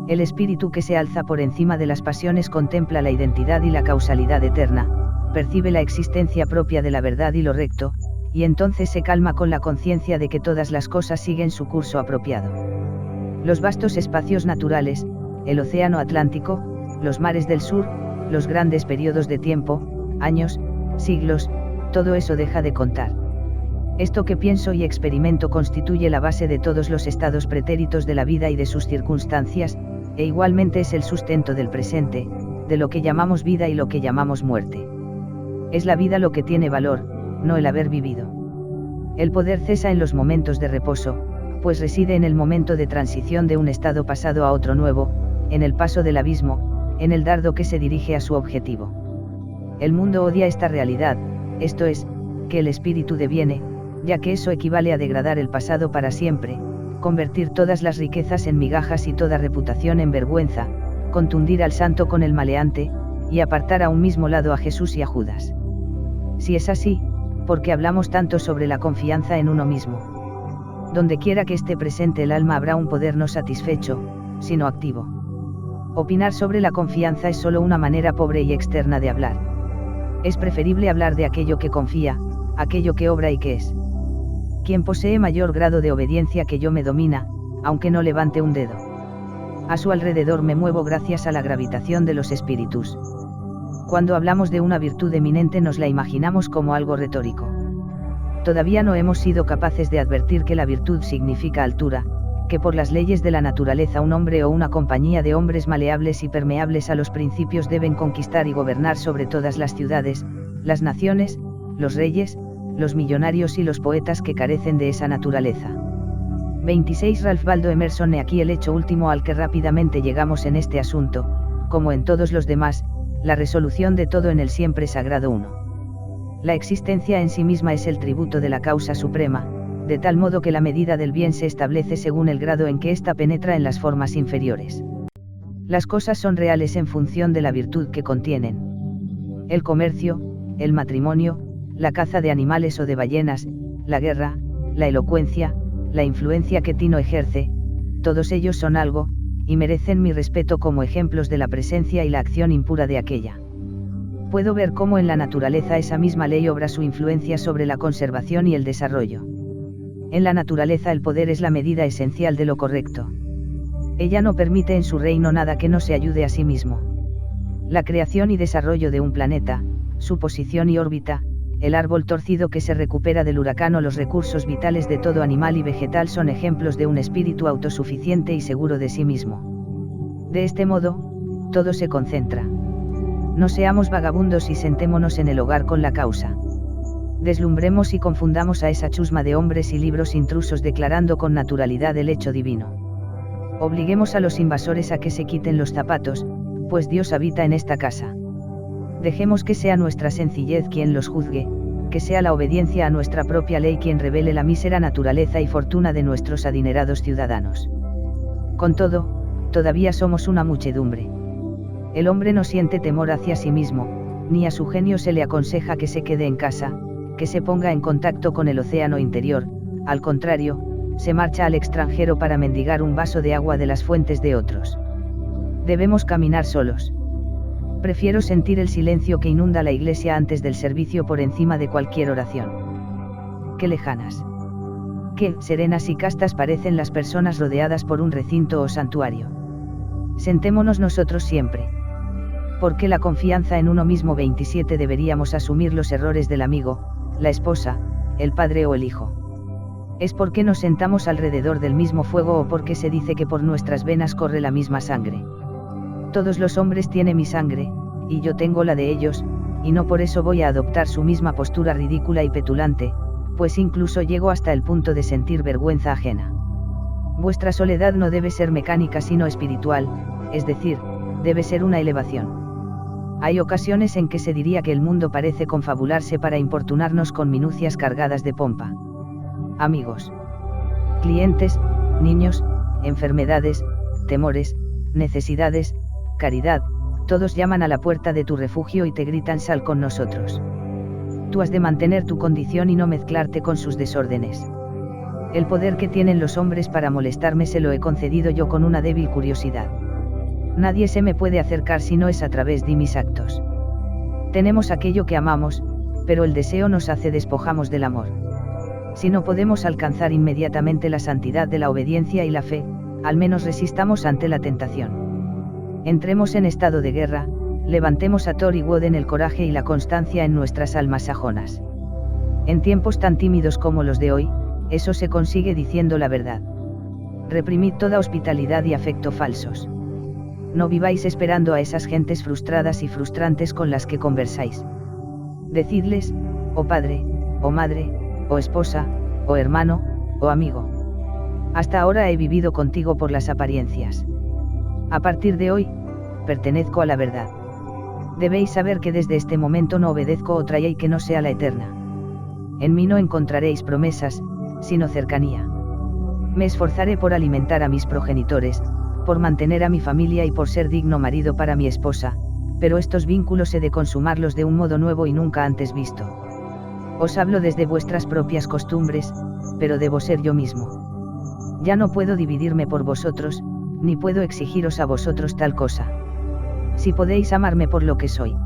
El espíritu que se alza por encima de las pasiones contempla la identidad y la causalidad eterna, percibe la existencia propia de la verdad y lo recto, y entonces se calma con la conciencia de que todas las cosas siguen su curso apropiado. Los vastos espacios naturales, el océano Atlántico, los mares del sur, los grandes periodos de tiempo, años, siglos, todo eso deja de contar. Esto que pienso y experimento constituye la base de todos los estados pretéritos de la vida y de sus circunstancias, e igualmente es el sustento del presente, de lo que llamamos vida y lo que llamamos muerte. Es la vida lo que tiene valor, no el haber vivido. El poder cesa en los momentos de reposo, pues reside en el momento de transición de un estado pasado a otro nuevo, en el paso del abismo, en el dardo que se dirige a su objetivo. El mundo odia esta realidad, esto es, que el espíritu deviene, ya que eso equivale a degradar el pasado para siempre, convertir todas las riquezas en migajas y toda reputación en vergüenza, contundir al santo con el maleante, y apartar a un mismo lado a Jesús y a Judas. Si es así, ¿por qué hablamos tanto sobre la confianza en uno mismo? Donde quiera que esté presente el alma habrá un poder no satisfecho, sino activo. Opinar sobre la confianza es solo una manera pobre y externa de hablar. Es preferible hablar de aquello que confía, aquello que obra y que es. Quien posee mayor grado de obediencia que yo me domina, aunque no levante un dedo. A su alrededor me muevo gracias a la gravitación de los espíritus. Cuando hablamos de una virtud eminente nos la imaginamos como algo retórico. Todavía no hemos sido capaces de advertir que la virtud significa altura, que por las leyes de la naturaleza un hombre o una compañía de hombres maleables y permeables a los principios deben conquistar y gobernar sobre todas las ciudades, las naciones, los reyes, los millonarios y los poetas que carecen de esa naturaleza. 26 Ralph Waldo Emerson. He aquí el hecho último al que rápidamente llegamos en este asunto, como en todos los demás, la resolución de todo en el siempre sagrado uno. La existencia en sí misma es el tributo de la causa suprema, de tal modo que la medida del bien se establece según el grado en que ésta penetra en las formas inferiores. Las cosas son reales en función de la virtud que contienen. El comercio, el matrimonio, la caza de animales o de ballenas, la guerra, la elocuencia, la influencia que Tino ejerce, todos ellos son algo, y merecen mi respeto como ejemplos de la presencia y la acción impura de aquella. Puedo ver cómo en la naturaleza esa misma ley obra su influencia sobre la conservación y el desarrollo. En la naturaleza el poder es la medida esencial de lo correcto. Ella no permite en su reino nada que no se ayude a sí mismo. La creación y desarrollo de un planeta, su posición y órbita, el árbol torcido que se recupera del huracán o los recursos vitales de todo animal y vegetal son ejemplos de un espíritu autosuficiente y seguro de sí mismo. De este modo, todo se concentra. No seamos vagabundos y sentémonos en el hogar con la causa. Deslumbremos y confundamos a esa chusma de hombres y libros intrusos declarando con naturalidad el hecho divino. Obliguemos a los invasores a que se quiten los zapatos, pues Dios habita en esta casa. Dejemos que sea nuestra sencillez quien los juzgue, que sea la obediencia a nuestra propia ley quien revele la mísera naturaleza y fortuna de nuestros adinerados ciudadanos. Con todo, todavía somos una muchedumbre. El hombre no siente temor hacia sí mismo, ni a su genio se le aconseja que se quede en casa, que se ponga en contacto con el océano interior, al contrario, se marcha al extranjero para mendigar un vaso de agua de las fuentes de otros. Debemos caminar solos. Prefiero sentir el silencio que inunda la iglesia antes del servicio por encima de cualquier oración. Qué lejanas. Qué serenas y castas parecen las personas rodeadas por un recinto o santuario. Sentémonos nosotros siempre. ¿Por qué la confianza en uno mismo? 27 Deberíamos asumir los errores del amigo, la esposa, el padre o el hijo. ¿Es porque nos sentamos alrededor del mismo fuego o porque se dice que por nuestras venas corre la misma sangre? Todos los hombres tienen mi sangre, y yo tengo la de ellos, y no por eso voy a adoptar su misma postura ridícula y petulante, pues incluso llego hasta el punto de sentir vergüenza ajena. Vuestra soledad no debe ser mecánica sino espiritual, es decir, debe ser una elevación. Hay ocasiones en que se diría que el mundo parece confabularse para importunarnos con minucias cargadas de pompa. Amigos, clientes, niños, enfermedades, temores, necesidades, caridad, todos llaman a la puerta de tu refugio y te gritan: sal con nosotros. Tú has de mantener tu condición y no mezclarte con sus desórdenes. El poder que tienen los hombres para molestarme se lo he concedido yo con una débil curiosidad. Nadie se me puede acercar si no es a través de mis actos. Tenemos aquello que amamos, pero el deseo nos hace despojamos del amor. Si no podemos alcanzar inmediatamente la santidad de la obediencia y la fe, al menos resistamos ante la tentación. Entremos en estado de guerra, levantemos a Thor y Woden el coraje y la constancia en nuestras almas sajonas. En tiempos tan tímidos como los de hoy, eso se consigue diciendo la verdad. Reprimid toda hospitalidad y afecto falsos. No viváis esperando a esas gentes frustradas y frustrantes con las que conversáis. Decidles, oh padre, oh madre, oh esposa, oh hermano, oh amigo. Hasta ahora he vivido contigo por las apariencias. A partir de hoy, pertenezco a la verdad. Debéis saber que desde este momento no obedezco otra ley que no sea la eterna. En mí no encontraréis promesas, sino cercanía. Me esforzaré por alimentar a mis progenitores, por mantener a mi familia y por ser digno marido para mi esposa, pero estos vínculos he de consumarlos de un modo nuevo y nunca antes visto. Os hablo desde vuestras propias costumbres, pero debo ser yo mismo. Ya no puedo dividirme por vosotros, ni puedo exigiros a vosotros tal cosa. Si podéis amarme por lo que soy,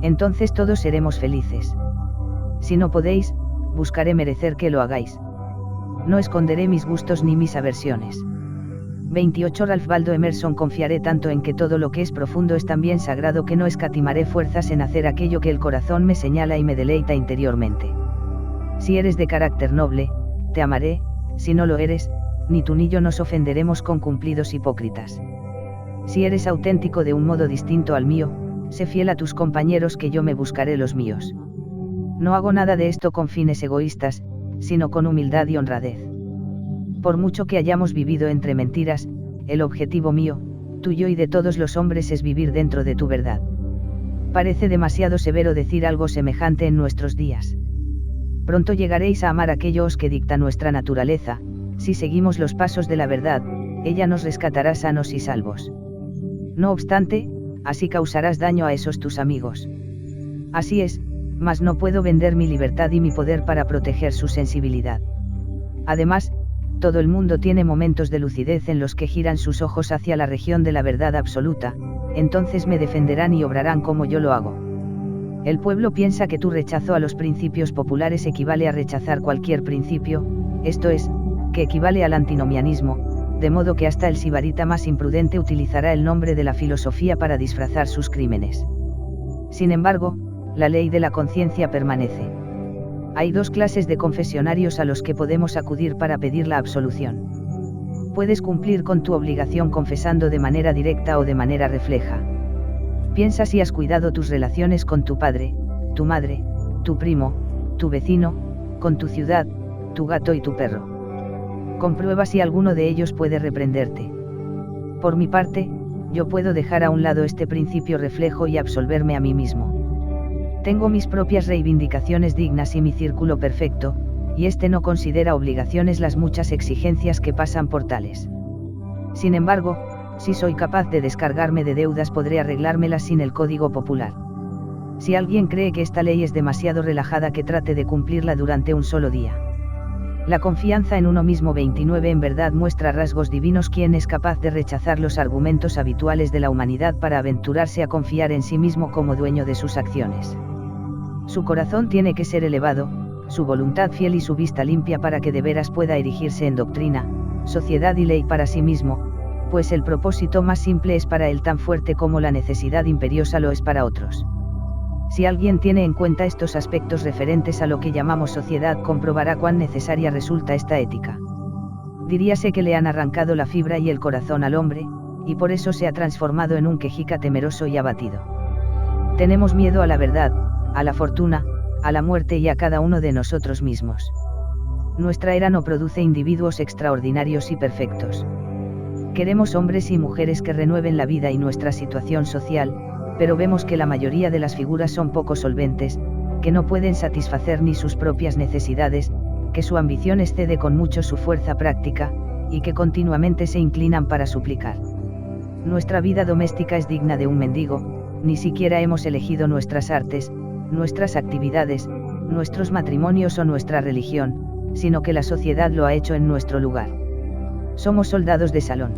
entonces todos seremos felices. Si no podéis, buscaré merecer que lo hagáis. No esconderé mis gustos ni mis aversiones. 28 Ralph Waldo Emerson. Confiaré tanto en que todo lo que es profundo es también sagrado que no escatimaré fuerzas en hacer aquello que el corazón me señala y me deleita interiormente. Si eres de carácter noble, te amaré; si no lo eres, ni tú ni yo nos ofenderemos con cumplidos hipócritas. Si eres auténtico de un modo distinto al mío, sé fiel a tus compañeros que yo me buscaré los míos. No hago nada de esto con fines egoístas, sino con humildad y honradez. Por mucho que hayamos vivido entre mentiras, el objetivo mío, tuyo y de todos los hombres es vivir dentro de tu verdad. Parece demasiado severo decir algo semejante en nuestros días. Pronto llegaréis a amar aquellos que dicta nuestra naturaleza; si seguimos los pasos de la verdad, ella nos rescatará sanos y salvos. No obstante, así causarás daño a esos tus amigos. Así es, mas no puedo vender mi libertad y mi poder para proteger su sensibilidad. Además, todo el mundo tiene momentos de lucidez en los que giran sus ojos hacia la región de la verdad absoluta, entonces me defenderán y obrarán como yo lo hago. El pueblo piensa que tu rechazo a los principios populares equivale a rechazar cualquier principio, esto es, que equivale al antinomianismo, de modo que hasta el sibarita más imprudente utilizará el nombre de la filosofía para disfrazar sus crímenes. Sin embargo, la ley de la conciencia permanece. Hay dos clases de confesionarios a los que podemos acudir para pedir la absolución. Puedes cumplir con tu obligación confesando de manera directa o de manera refleja. Piensa si has cuidado tus relaciones con tu padre, tu madre, tu primo, tu vecino, con tu ciudad, tu gato y tu perro. Comprueba si alguno de ellos puede reprenderte. Por mi parte, yo puedo dejar a un lado este principio reflejo y absolverme a mí mismo. Tengo mis propias reivindicaciones dignas y mi círculo perfecto, y este no considera obligaciones las muchas exigencias que pasan por tales. Sin embargo, si soy capaz de descargarme de deudas podré arreglármelas sin el código popular. Si alguien cree que esta ley es demasiado relajada, que trate de cumplirla durante un solo día. La confianza en uno mismo. 29 En verdad muestra rasgos divinos quien es capaz de rechazar los argumentos habituales de la humanidad para aventurarse a confiar en sí mismo como dueño de sus acciones. Su corazón tiene que ser elevado, su voluntad fiel y su vista limpia para que de veras pueda erigirse en doctrina, sociedad y ley para sí mismo, pues el propósito más simple es para él tan fuerte como la necesidad imperiosa lo es para otros. Si alguien tiene en cuenta estos aspectos referentes a lo que llamamos sociedad, comprobará cuán necesaria resulta esta ética. Diríase que le han arrancado la fibra y el corazón al hombre, y por eso se ha transformado en un quejica temeroso y abatido. Tenemos miedo a la verdad, a la fortuna, a la muerte y a cada uno de nosotros mismos. Nuestra era no produce individuos extraordinarios y perfectos. Queremos hombres y mujeres que renueven la vida y nuestra situación social, pero vemos que la mayoría de las figuras son poco solventes, que no pueden satisfacer ni sus propias necesidades, que su ambición excede con mucho su fuerza práctica, y que continuamente se inclinan para suplicar. Nuestra vida doméstica es digna de un mendigo, ni siquiera hemos elegido nuestras artes, nuestras actividades, nuestros matrimonios o nuestra religión, sino que la sociedad lo ha hecho en nuestro lugar. Somos soldados de salón.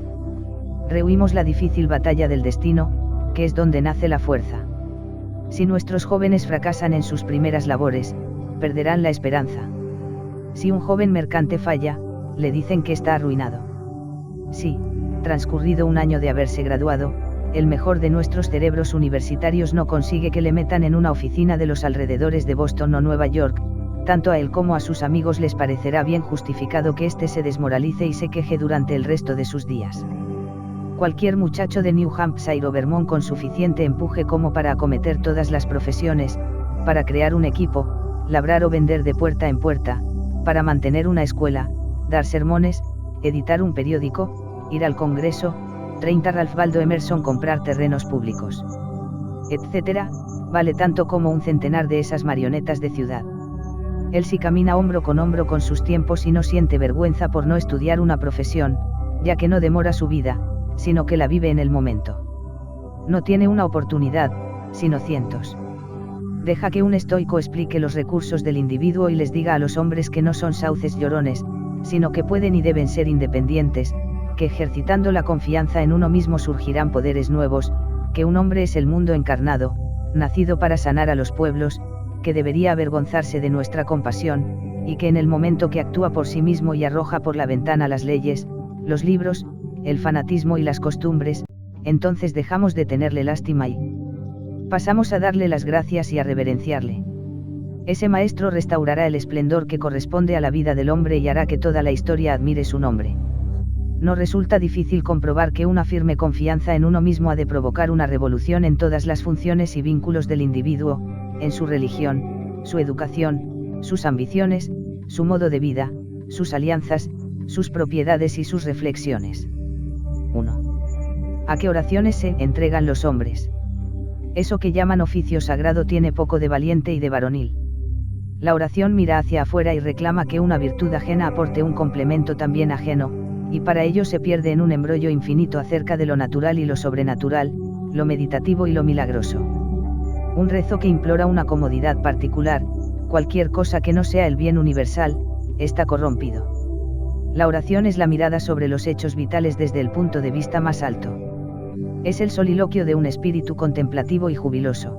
rehuimos la difícil batalla del destino, que es donde nace la fuerza. Si nuestros jóvenes fracasan en sus primeras labores, perderán la esperanza. Si un joven mercante falla, le dicen que está arruinado. Si, transcurrido un año de haberse graduado, el mejor de nuestros cerebros universitarios no consigue que le metan en una oficina de los alrededores de Boston o Nueva York, tanto a él como a sus amigos les parecerá bien justificado que éste se desmoralice y se queje durante el resto de sus días. Cualquier muchacho de New Hampshire o Vermont con suficiente empuje como para acometer todas las profesiones, para crear un equipo, labrar o vender de puerta en puerta, para mantener una escuela, dar sermones, editar un periódico, ir al Congreso, 30 Ralph Waldo Emerson comprar terrenos públicos, etc., vale tanto como un centenar de esas marionetas de ciudad. Él sí camina hombro con sus tiempos y no siente vergüenza por no estudiar una profesión, ya que no demora su vida, sino que la vive en el momento. No tiene una oportunidad, sino cientos. Deja que un estoico explique los recursos del individuo y les diga a los hombres que no son sauces llorones, sino que pueden y deben ser independientes, que ejercitando la confianza en uno mismo surgirán poderes nuevos, que un hombre es el mundo encarnado, nacido para sanar a los pueblos, que debería avergonzarse de nuestra compasión, y que en el momento que actúa por sí mismo y arroja por la ventana las leyes, los libros, el fanatismo y las costumbres, entonces dejamos de tenerle lástima y pasamos a darle las gracias y a reverenciarle. Ese maestro restaurará el esplendor que corresponde a la vida del hombre y hará que toda la historia admire su nombre. No resulta difícil comprobar que una firme confianza en uno mismo ha de provocar una revolución en todas las funciones y vínculos del individuo, en su religión, su educación, sus ambiciones, su modo de vida, sus alianzas, sus propiedades y sus reflexiones. 1. ¿A qué oraciones se entregan los hombres? Eso que llaman oficio sagrado tiene poco de valiente y de varonil. La oración mira hacia afuera y reclama que una virtud ajena aporte un complemento también ajeno, y para ello se pierde en un embrollo infinito acerca de lo natural y lo sobrenatural, lo meditativo y lo milagroso. Un rezo que implora una comodidad particular, cualquier cosa que no sea el bien universal, está corrompido. La oración es la mirada sobre los hechos vitales desde el punto de vista más alto. Es el soliloquio de un espíritu contemplativo y jubiloso.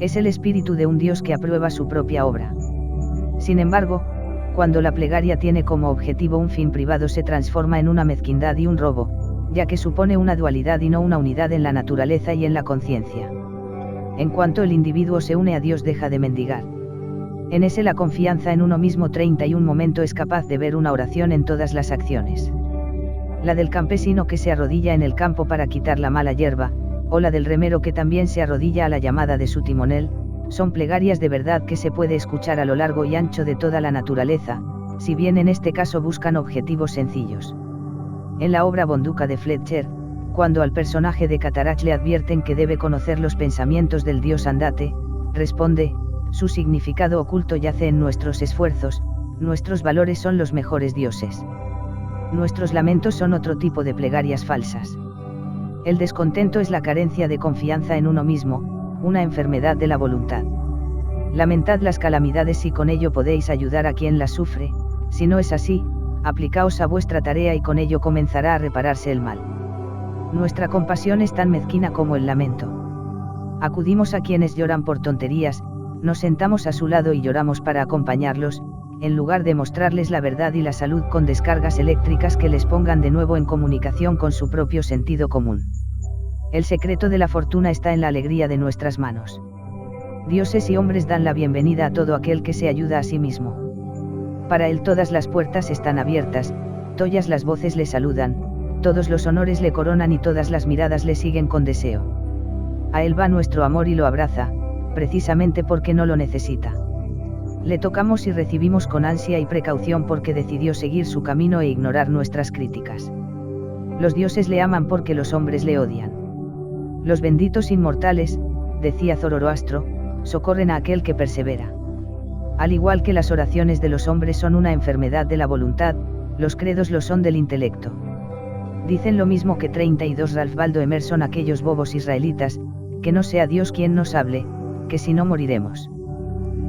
Es el espíritu de un Dios que aprueba su propia obra. Sin embargo, cuando la plegaria tiene como objetivo un fin privado se transforma en una mezquindad y un robo, ya que supone una dualidad y no una unidad en la naturaleza y en la conciencia. En cuanto el individuo se une a Dios deja de mendigar. En ese la confianza en uno mismo 31 momento es capaz de ver una oración en todas las acciones. La del campesino que se arrodilla en el campo para quitar la mala hierba, o la del remero que también se arrodilla a la llamada de su timonel, son plegarias de verdad que se puede escuchar a lo largo y ancho de toda la naturaleza, si bien en este caso buscan objetivos sencillos. En la obra Bonduca de Fletcher, cuando al personaje de Catarach le advierten que debe conocer los pensamientos del dios Andate, responde, su significado oculto yace en nuestros esfuerzos, nuestros valores son los mejores dioses. Nuestros lamentos son otro tipo de plegarias falsas. El descontento es la carencia de confianza en uno mismo, una enfermedad de la voluntad. Lamentad las calamidades si con ello podéis ayudar a quien las sufre, si no es así, aplicaos a vuestra tarea y con ello comenzará a repararse el mal. Nuestra compasión es tan mezquina como el lamento. Acudimos a quienes lloran por tonterías, nos sentamos a su lado y lloramos para acompañarlos, en lugar de mostrarles la verdad y la salud con descargas eléctricas que les pongan de nuevo en comunicación con su propio sentido común. El secreto de la fortuna está en la alegría de nuestras manos. Dioses y hombres dan la bienvenida a todo aquel que se ayuda a sí mismo. Para él todas las puertas están abiertas, todas las voces le saludan, todos los honores le coronan y todas las miradas le siguen con deseo. A él va nuestro amor y lo abraza, precisamente porque no lo necesita. Le tocamos y recibimos con ansia y precaución porque decidió seguir su camino e ignorar nuestras críticas. Los dioses le aman porque los hombres le odian. Los benditos inmortales, decía Zoroastro, socorren a aquel que persevera. Al igual que las oraciones de los hombres son una enfermedad de la voluntad, los credos lo son del intelecto. Dicen lo mismo que 32 Ralph Waldo Emerson aquellos bobos israelitas, que no sea Dios quien nos hable, que si no moriremos.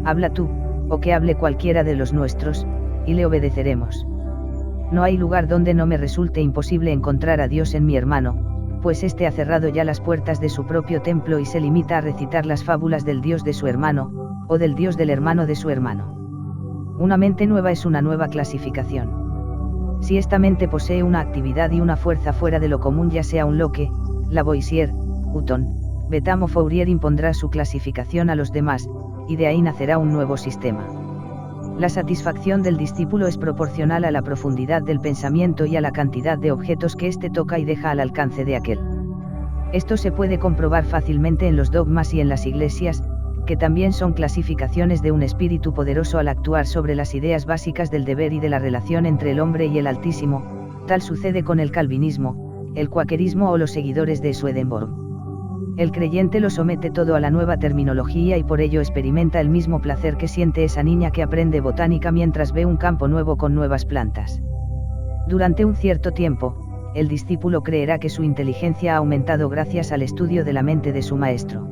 Habla tú, o que hable cualquiera de los nuestros, y le obedeceremos. No hay lugar donde no me resulte imposible encontrar a Dios en mi hermano, pues éste ha cerrado ya las puertas de su propio templo y se limita a recitar las fábulas del Dios de su hermano, o del Dios del hermano de su hermano. Una mente nueva es una nueva clasificación. Si esta mente posee una actividad y una fuerza fuera de lo común, ya sea un Locke, Lavoisier, Hutton, Bentham o Fourier, impondrá su clasificación a los demás, y de ahí nacerá un nuevo sistema. La satisfacción del discípulo es proporcional a la profundidad del pensamiento y a la cantidad de objetos que éste toca y deja al alcance de aquel. Esto se puede comprobar fácilmente en los dogmas y en las iglesias, que también son clasificaciones de un espíritu poderoso al actuar sobre las ideas básicas del deber y de la relación entre el hombre y el Altísimo. Tal sucede con el calvinismo, el cuaquerismo o los seguidores de Swedenborg. El creyente lo somete todo a la nueva terminología y por ello experimenta el mismo placer que siente esa niña que aprende botánica mientras ve un campo nuevo con nuevas plantas. Durante un cierto tiempo, el discípulo creerá que su inteligencia ha aumentado gracias al estudio de la mente de su maestro.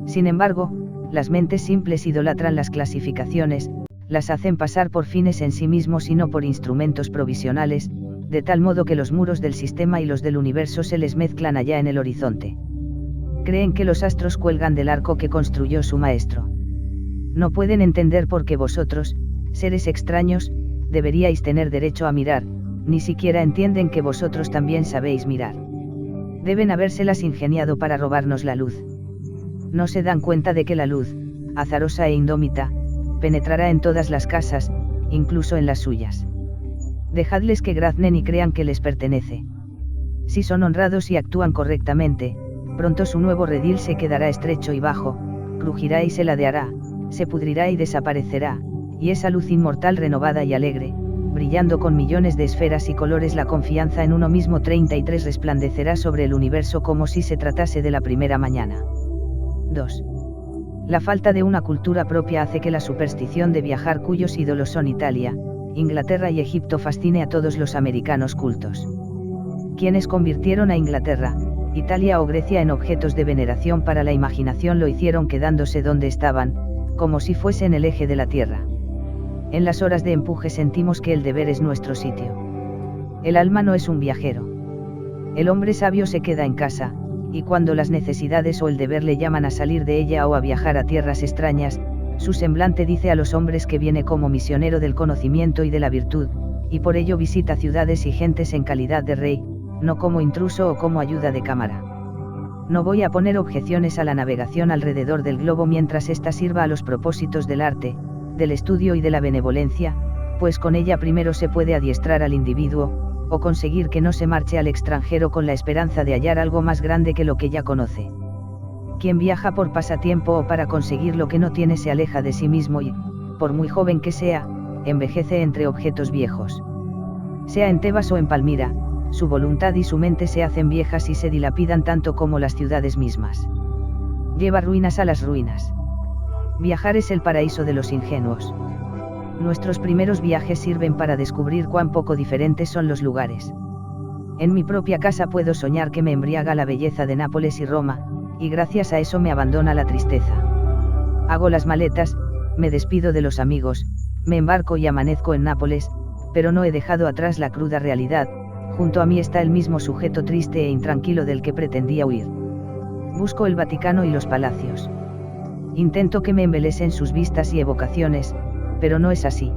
Sin embargo, las mentes simples idolatran las clasificaciones, las hacen pasar por fines en sí mismos y no por instrumentos provisionales, de tal modo que los muros del sistema y los del universo se les mezclan allá en el horizonte. Creen que los astros cuelgan del arco que construyó su maestro. No pueden entender por qué vosotros, seres extraños, deberíais tener derecho a mirar, ni siquiera entienden que vosotros también sabéis mirar. Deben habérselas ingeniado para robarnos la luz. No se dan cuenta de que la luz, azarosa e indómita, penetrará en todas las casas, incluso en las suyas. Dejadles que graznen y crean que les pertenece. Si son honrados y actúan correctamente, pronto su nuevo redil se quedará estrecho y bajo, crujirá y se ladeará, se pudrirá y desaparecerá, y esa luz inmortal renovada y alegre, brillando con millones de esferas y colores, la confianza en uno mismo 33 resplandecerá sobre el universo como si se tratase de la primera mañana. 2. La falta de una cultura propia hace que la superstición de viajar, cuyos ídolos son Italia, Inglaterra y Egipto, fascine a todos los americanos cultos. Quienes convirtieron a Inglaterra, Italia o Grecia en objetos de veneración para la imaginación lo hicieron quedándose donde estaban, como si fuesen el eje de la tierra. En las horas de empuje sentimos que el deber es nuestro sitio. El alma no es un viajero. El hombre sabio se queda en casa, y cuando las necesidades o el deber le llaman a salir de ella o a viajar a tierras extrañas, su semblante dice a los hombres que viene como misionero del conocimiento y de la virtud, y por ello visita ciudades y gentes en calidad de rey, no como intruso o como ayuda de cámara. No voy a poner objeciones a la navegación alrededor del globo mientras ésta sirva a los propósitos del arte, del estudio y de la benevolencia, pues con ella primero se puede adiestrar al individuo, o conseguir que no se marche al extranjero con la esperanza de hallar algo más grande que lo que ya conoce. Quien viaja por pasatiempo o para conseguir lo que no tiene se aleja de sí mismo y, por muy joven que sea, envejece entre objetos viejos. Sea en Tebas o en Palmira, su voluntad y su mente se hacen viejas y se dilapidan tanto como las ciudades mismas. Lleva ruinas a las ruinas. Viajar es el paraíso de los ingenuos. Nuestros primeros viajes sirven para descubrir cuán poco diferentes son los lugares. En mi propia casa puedo soñar que me embriaga la belleza de Nápoles y Roma, y gracias a eso me abandona la tristeza. Hago las maletas, me despido de los amigos, me embarco y amanezco en Nápoles, pero no he dejado atrás la cruda realidad. Junto a mí está el mismo sujeto triste e intranquilo del que pretendía huir. Busco el Vaticano y los palacios. Intento que me embelesen sus vistas y evocaciones, pero no es así.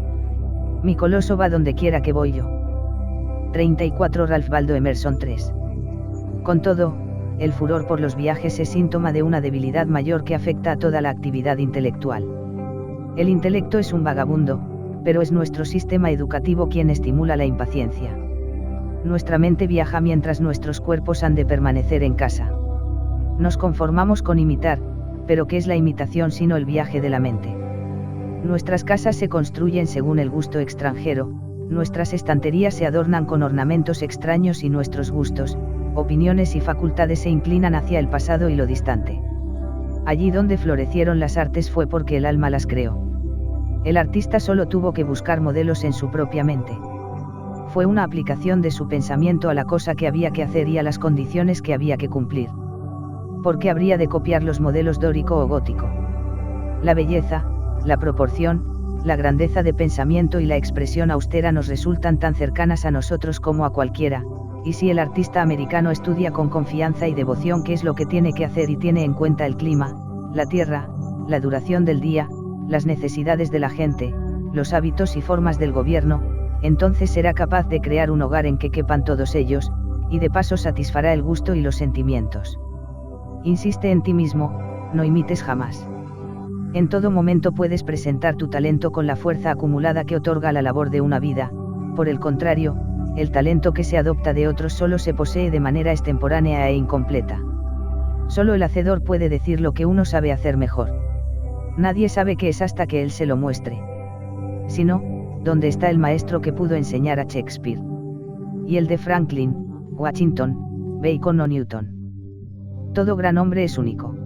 Mi coloso va donde quiera que voy yo. 34 Ralph Waldo Emerson 3. Con todo, el furor por los viajes es síntoma de una debilidad mayor que afecta a toda la actividad intelectual. El intelecto es un vagabundo, pero es nuestro sistema educativo quien estimula la impaciencia. Nuestra mente viaja mientras nuestros cuerpos han de permanecer en casa. Nos conformamos con imitar, pero ¿qué es la imitación sino el viaje de la mente? Nuestras casas se construyen según el gusto extranjero, nuestras estanterías se adornan con ornamentos extraños y nuestros gustos, opiniones y facultades se inclinan hacia el pasado y lo distante. Allí donde florecieron las artes fue porque el alma las creó. El artista solo tuvo que buscar modelos en su propia mente. Fue una aplicación de su pensamiento a la cosa que había que hacer y a las condiciones que había que cumplir. ¿Por qué habría de copiar los modelos dórico o gótico? La belleza, la proporción, la grandeza de pensamiento y la expresión austera nos resultan tan cercanas a nosotros como a cualquiera, y si el artista americano estudia con confianza y devoción qué es lo que tiene que hacer y tiene en cuenta el clima, la tierra, la duración del día, las necesidades de la gente, los hábitos y formas del gobierno, entonces será capaz de crear un hogar en que quepan todos ellos, y de paso satisfará el gusto y los sentimientos. Insiste en ti mismo, no imites jamás. En todo momento puedes presentar tu talento con la fuerza acumulada que otorga la labor de una vida, por el contrario, el talento que se adopta de otros solo se posee de manera extemporánea e incompleta. Solo el hacedor puede decir lo que uno sabe hacer mejor. Nadie sabe qué es hasta que él se lo muestre. Si no, ¿dónde está el maestro que pudo enseñar a Shakespeare? Y el de Franklin, Washington, Bacon o Newton. Todo gran hombre es único.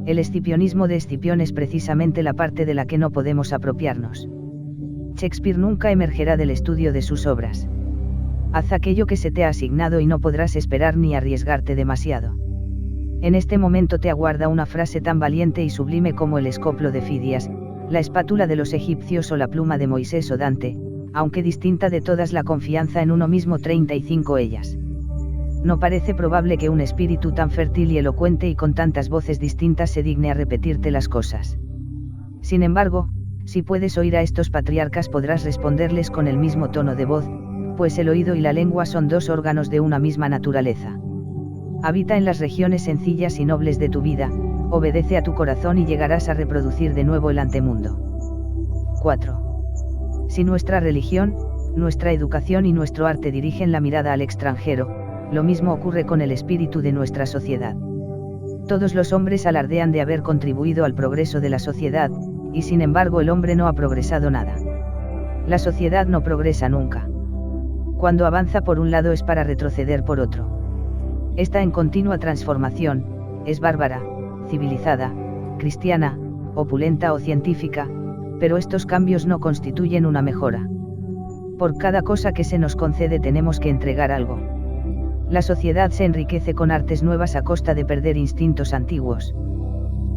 El escipionismo de Escipión es precisamente la parte de la que no podemos apropiarnos. Shakespeare nunca emergerá del estudio de sus obras. Haz aquello que se te ha asignado y no podrás esperar ni arriesgarte demasiado. En este momento te aguarda una frase tan valiente y sublime como el escoplo de Fidias, la espátula de los egipcios o la pluma de Moisés o Dante, aunque distinta de todas la confianza en uno mismo 35 ellas. No parece probable que un espíritu tan fértil y elocuente y con tantas voces distintas se digne a repetirte las cosas. Sin embargo, si puedes oír a estos patriarcas podrás responderles con el mismo tono de voz, pues el oído y la lengua son dos órganos de una misma naturaleza. Habita en las regiones sencillas y nobles de tu vida, obedece a tu corazón y llegarás a reproducir de nuevo el antemundo. 4. Si nuestra religión, nuestra educación y nuestro arte dirigen la mirada al extranjero, lo mismo ocurre con el espíritu de nuestra sociedad. Todos los hombres alardean de haber contribuido al progreso de la sociedad, y sin embargo el hombre no ha progresado nada. La sociedad no progresa nunca. Cuando avanza por un lado es para retroceder por otro. Está en continua transformación, es bárbara, civilizada, cristiana, opulenta o científica, pero estos cambios no constituyen una mejora. Por cada cosa que se nos concede tenemos que entregar algo. La sociedad se enriquece con artes nuevas a costa de perder instintos antiguos.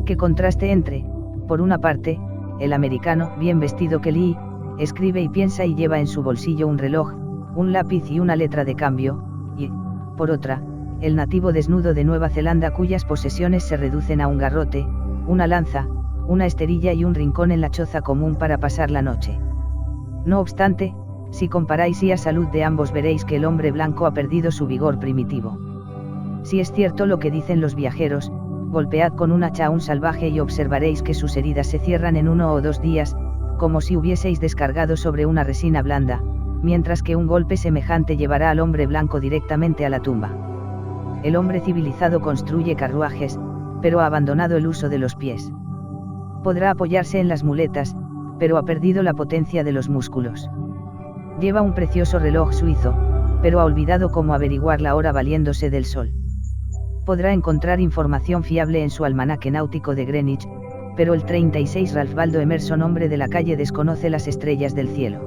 Qué contraste entre, por una parte, el americano, bien vestido que lee, escribe y piensa y lleva en su bolsillo un reloj, un lápiz y una letra de cambio, y, por otra, el nativo desnudo de Nueva Zelanda cuyas posesiones se reducen a un garrote, una lanza, una esterilla y un rincón en la choza común para pasar la noche. No obstante, si comparáis y a salud de ambos veréis que el hombre blanco ha perdido su vigor primitivo. Si es cierto lo que dicen los viajeros, golpead con un hacha a un salvaje y observaréis que sus heridas se cierran en 1 o 2 días, como si hubieseis descargado sobre una resina blanda, mientras que un golpe semejante llevará al hombre blanco directamente a la tumba. El hombre civilizado construye carruajes, pero ha abandonado el uso de los pies. Podrá apoyarse en las muletas, pero ha perdido la potencia de los músculos. Lleva un precioso reloj suizo, pero ha olvidado cómo averiguar la hora valiéndose del sol. Podrá encontrar información fiable en su almanaque náutico de Greenwich, pero el 36 Ralph Waldo Emerson, hombre de la calle, desconoce las estrellas del cielo.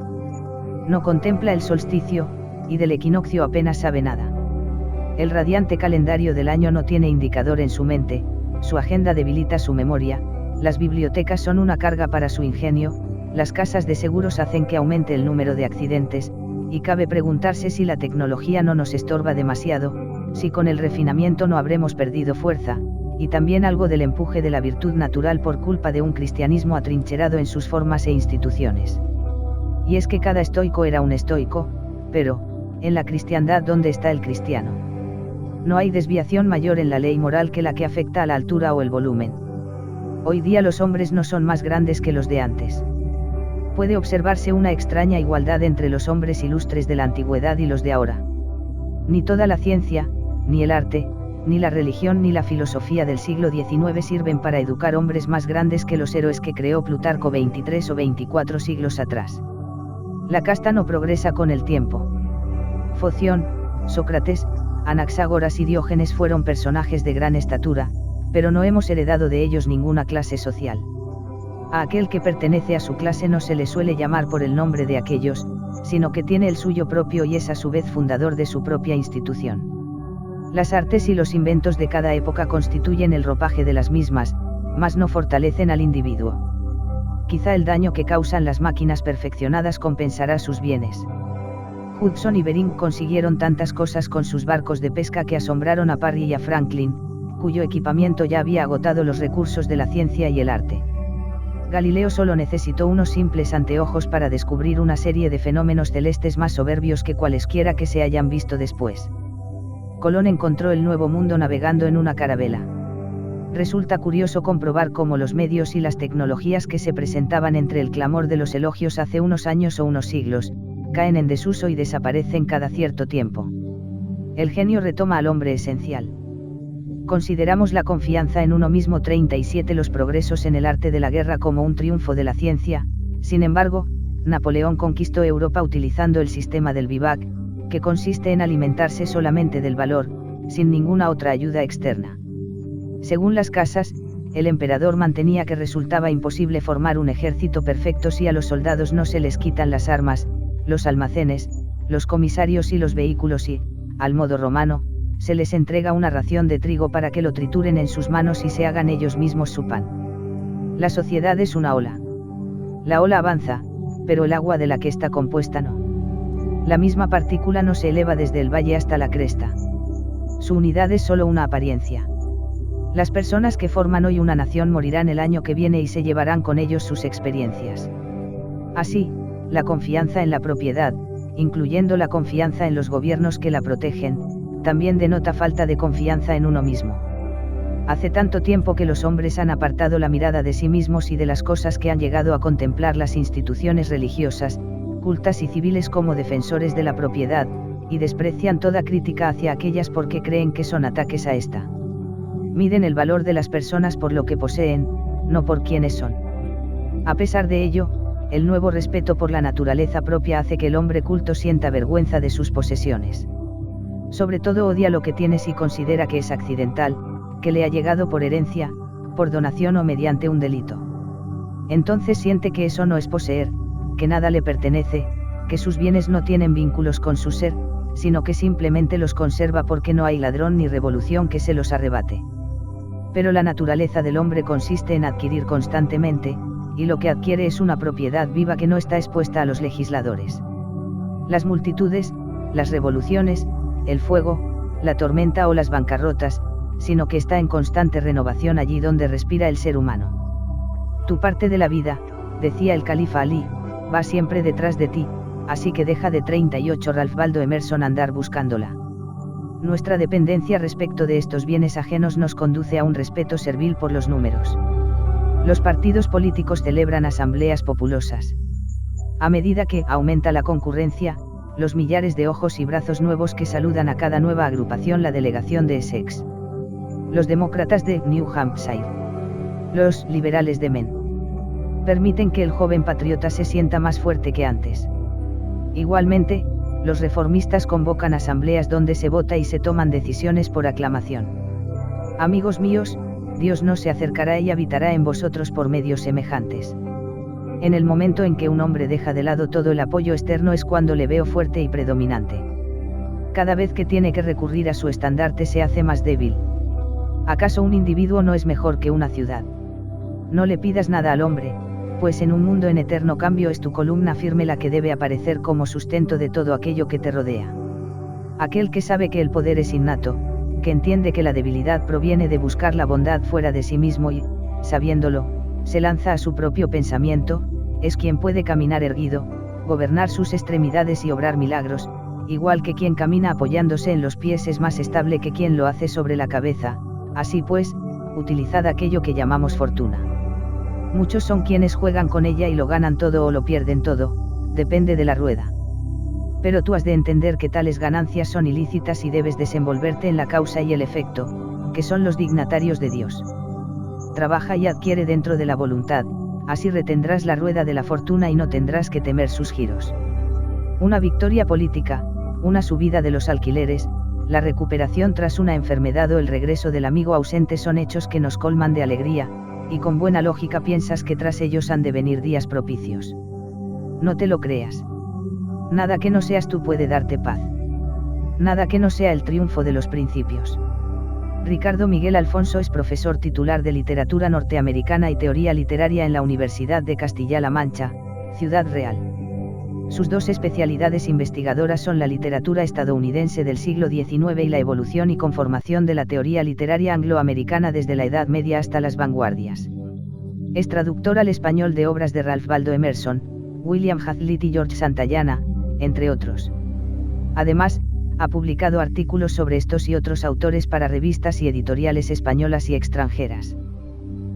No contempla el solsticio, y del equinoccio apenas sabe nada. El radiante calendario del año no tiene indicador en su mente, su agenda debilita su memoria, las bibliotecas son una carga para su ingenio, las casas de seguros hacen que aumente el número de accidentes, y cabe preguntarse si la tecnología no nos estorba demasiado, si con el refinamiento no habremos perdido fuerza, y también algo del empuje de la virtud natural por culpa de un cristianismo atrincherado en sus formas e instituciones. Y es que cada estoico era un estoico, pero, en la cristiandad, ¿dónde está el cristiano? No hay desviación mayor en la ley moral que la que afecta a la altura o el volumen. Hoy día los hombres no son más grandes que los de antes. Puede observarse una extraña igualdad entre los hombres ilustres de la antigüedad y los de ahora. Ni toda la ciencia, ni el arte, ni la religión ni la filosofía del siglo XIX sirven para educar hombres más grandes que los héroes que creó Plutarco 23 o 24 siglos atrás. La casta no progresa con el tiempo. Foción, Sócrates, Anaxágoras y Diógenes fueron personajes de gran estatura, pero no hemos heredado de ellos ninguna clase social. A aquel que pertenece a su clase no se le suele llamar por el nombre de aquellos, sino que tiene el suyo propio y es a su vez fundador de su propia institución. Las artes y los inventos de cada época constituyen el ropaje de las mismas, mas no fortalecen al individuo. quizá el daño que causan las máquinas perfeccionadas compensará sus bienes. Hudson y Bering consiguieron tantas cosas con sus barcos de pesca que asombraron a Parry y a Franklin, cuyo equipamiento ya había agotado los recursos de la ciencia y el arte. Galileo solo necesitó unos simples anteojos para descubrir una serie de fenómenos celestes más soberbios que cualesquiera que se hayan visto después. Colón encontró el Nuevo Mundo navegando en una carabela. Resulta curioso comprobar cómo los medios y las tecnologías que se presentaban entre el clamor de los elogios hace unos años o unos siglos, caen en desuso y desaparecen cada cierto tiempo. El genio retoma al hombre esencial. Consideramos la confianza en uno mismo 37 los progresos en el arte de la guerra como un triunfo de la ciencia. Sin embargo, Napoleón conquistó Europa utilizando el sistema del vivac, que consiste en alimentarse solamente del valor, sin ninguna otra ayuda externa. Según las casas, el emperador mantenía que resultaba imposible formar un ejército perfecto si a los soldados no se les quitan las armas, los almacenes, los comisarios y los vehículos y, al modo romano, se les entrega una ración de trigo para que lo trituren en sus manos y se hagan ellos mismos su pan. La sociedad es una ola. La ola avanza, pero el agua de la que está compuesta no. La misma partícula no se eleva desde el valle hasta la cresta. Su unidad es solo una apariencia. Las personas que forman hoy una nación morirán el año que viene y se llevarán con ellos sus experiencias. Así, la confianza en la propiedad, incluyendo la confianza en los gobiernos que la protegen, también denota falta de confianza en uno mismo. Hace tanto tiempo que los hombres han apartado la mirada de sí mismos y de las cosas que han llegado a contemplar las instituciones religiosas, cultas y civiles como defensores de la propiedad, y desprecian toda crítica hacia aquellas porque creen que son ataques a esta. Miden el valor de las personas por lo que poseen, no por quienes son. A pesar de ello, el nuevo respeto por la naturaleza propia hace que el hombre culto sienta vergüenza de sus posesiones. Sobre todo odia lo que tiene si considera que es accidental, que le ha llegado por herencia, por donación o mediante un delito. Entonces siente que eso no es poseer, que nada le pertenece, que sus bienes no tienen vínculos con su ser, sino que simplemente los conserva porque no hay ladrón ni revolución que se los arrebate. Pero la naturaleza del hombre consiste en adquirir constantemente, y lo que adquiere es una propiedad viva que no está expuesta a los legisladores. Las multitudes, las revoluciones, el fuego, la tormenta o las bancarrotas, sino que está en constante renovación allí donde respira el ser humano. Tu parte de la vida, decía el califa Alí, va siempre detrás de ti, así que deja de 38 Ralph Waldo Emerson andar buscándola. Nuestra dependencia respecto de estos bienes ajenos nos conduce a un respeto servil por los números. Los partidos políticos celebran asambleas populosas. A medida que aumenta la concurrencia, los millares de ojos y brazos nuevos que saludan a cada nueva agrupación la delegación de Essex. Los demócratas de New Hampshire. Los liberales de Maine. Permiten que el joven patriota se sienta más fuerte que antes. Igualmente, los reformistas convocan asambleas donde se vota y se toman decisiones por aclamación. Amigos míos, Dios no se acercará y habitará en vosotros por medios semejantes. En el momento en que un hombre deja de lado todo el apoyo externo es cuando le veo fuerte y predominante. Cada vez que tiene que recurrir a su estandarte se hace más débil. ¿Acaso un individuo no es mejor que una ciudad? No le pidas nada al hombre, pues en un mundo en eterno cambio es tu columna firme la que debe aparecer como sustento de todo aquello que te rodea. Aquel que sabe que el poder es innato, que entiende que la debilidad proviene de buscar la bondad fuera de sí mismo y, sabiéndolo, se lanza a su propio pensamiento, es quien puede caminar erguido, gobernar sus extremidades y obrar milagros, igual que quien camina apoyándose en los pies es más estable que quien lo hace sobre la cabeza. Así pues, utilizad aquello que llamamos fortuna. Muchos son quienes juegan con ella y lo ganan todo o lo pierden todo, depende de la rueda. Pero tú has de entender que tales ganancias son ilícitas y debes desenvolverte en la causa y el efecto, que son los dignatarios de Dios. Trabaja y adquiere dentro de la voluntad, así retendrás la rueda de la fortuna y no tendrás que temer sus giros. Una victoria política, una subida de los alquileres, la recuperación tras una enfermedad o el regreso del amigo ausente son hechos que nos colman de alegría, y con buena lógica piensas que tras ellos han de venir días propicios. No te lo creas. Nada que no seas tú puede darte paz. Nada que no sea el triunfo de los principios. Ricardo Miguel Alfonso es profesor titular de Literatura Norteamericana y Teoría Literaria en la Universidad de Castilla-La Mancha, Ciudad Real. Sus dos especialidades investigadoras son la literatura estadounidense del siglo XIX y la evolución y conformación de la teoría literaria angloamericana desde la Edad Media hasta las vanguardias. Es traductor al español de obras de Ralph Waldo Emerson, William Hazlitt y George Santayana, entre otros. Además, ha publicado artículos sobre estos y otros autores para revistas y editoriales españolas y extranjeras.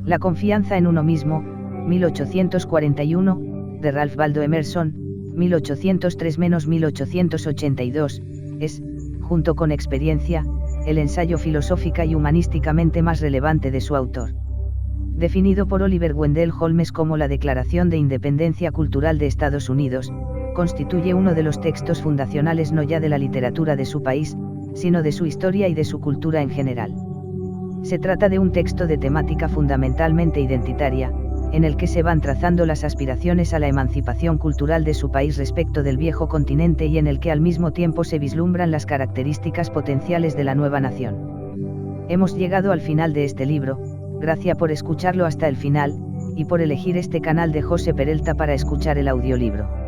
La confianza en uno mismo, 1841, de Ralph Waldo Emerson, 1803-1882, es, junto con Experiencia, el ensayo filosófica y humanísticamente más relevante de su autor. Definido por Oliver Wendell Holmes como la Declaración de Independencia Cultural de Estados Unidos, constituye uno de los textos fundacionales no ya de la literatura de su país, sino de su historia y de su cultura en general. Se trata de un texto de temática fundamentalmente identitaria, en el que se van trazando las aspiraciones a la emancipación cultural de su país respecto del viejo continente y en el que al mismo tiempo se vislumbran las características potenciales de la nueva nación. Hemos llegado al final de este libro. Gracias por escucharlo hasta el final, y por elegir este canal de José Perelta para escuchar el audiolibro.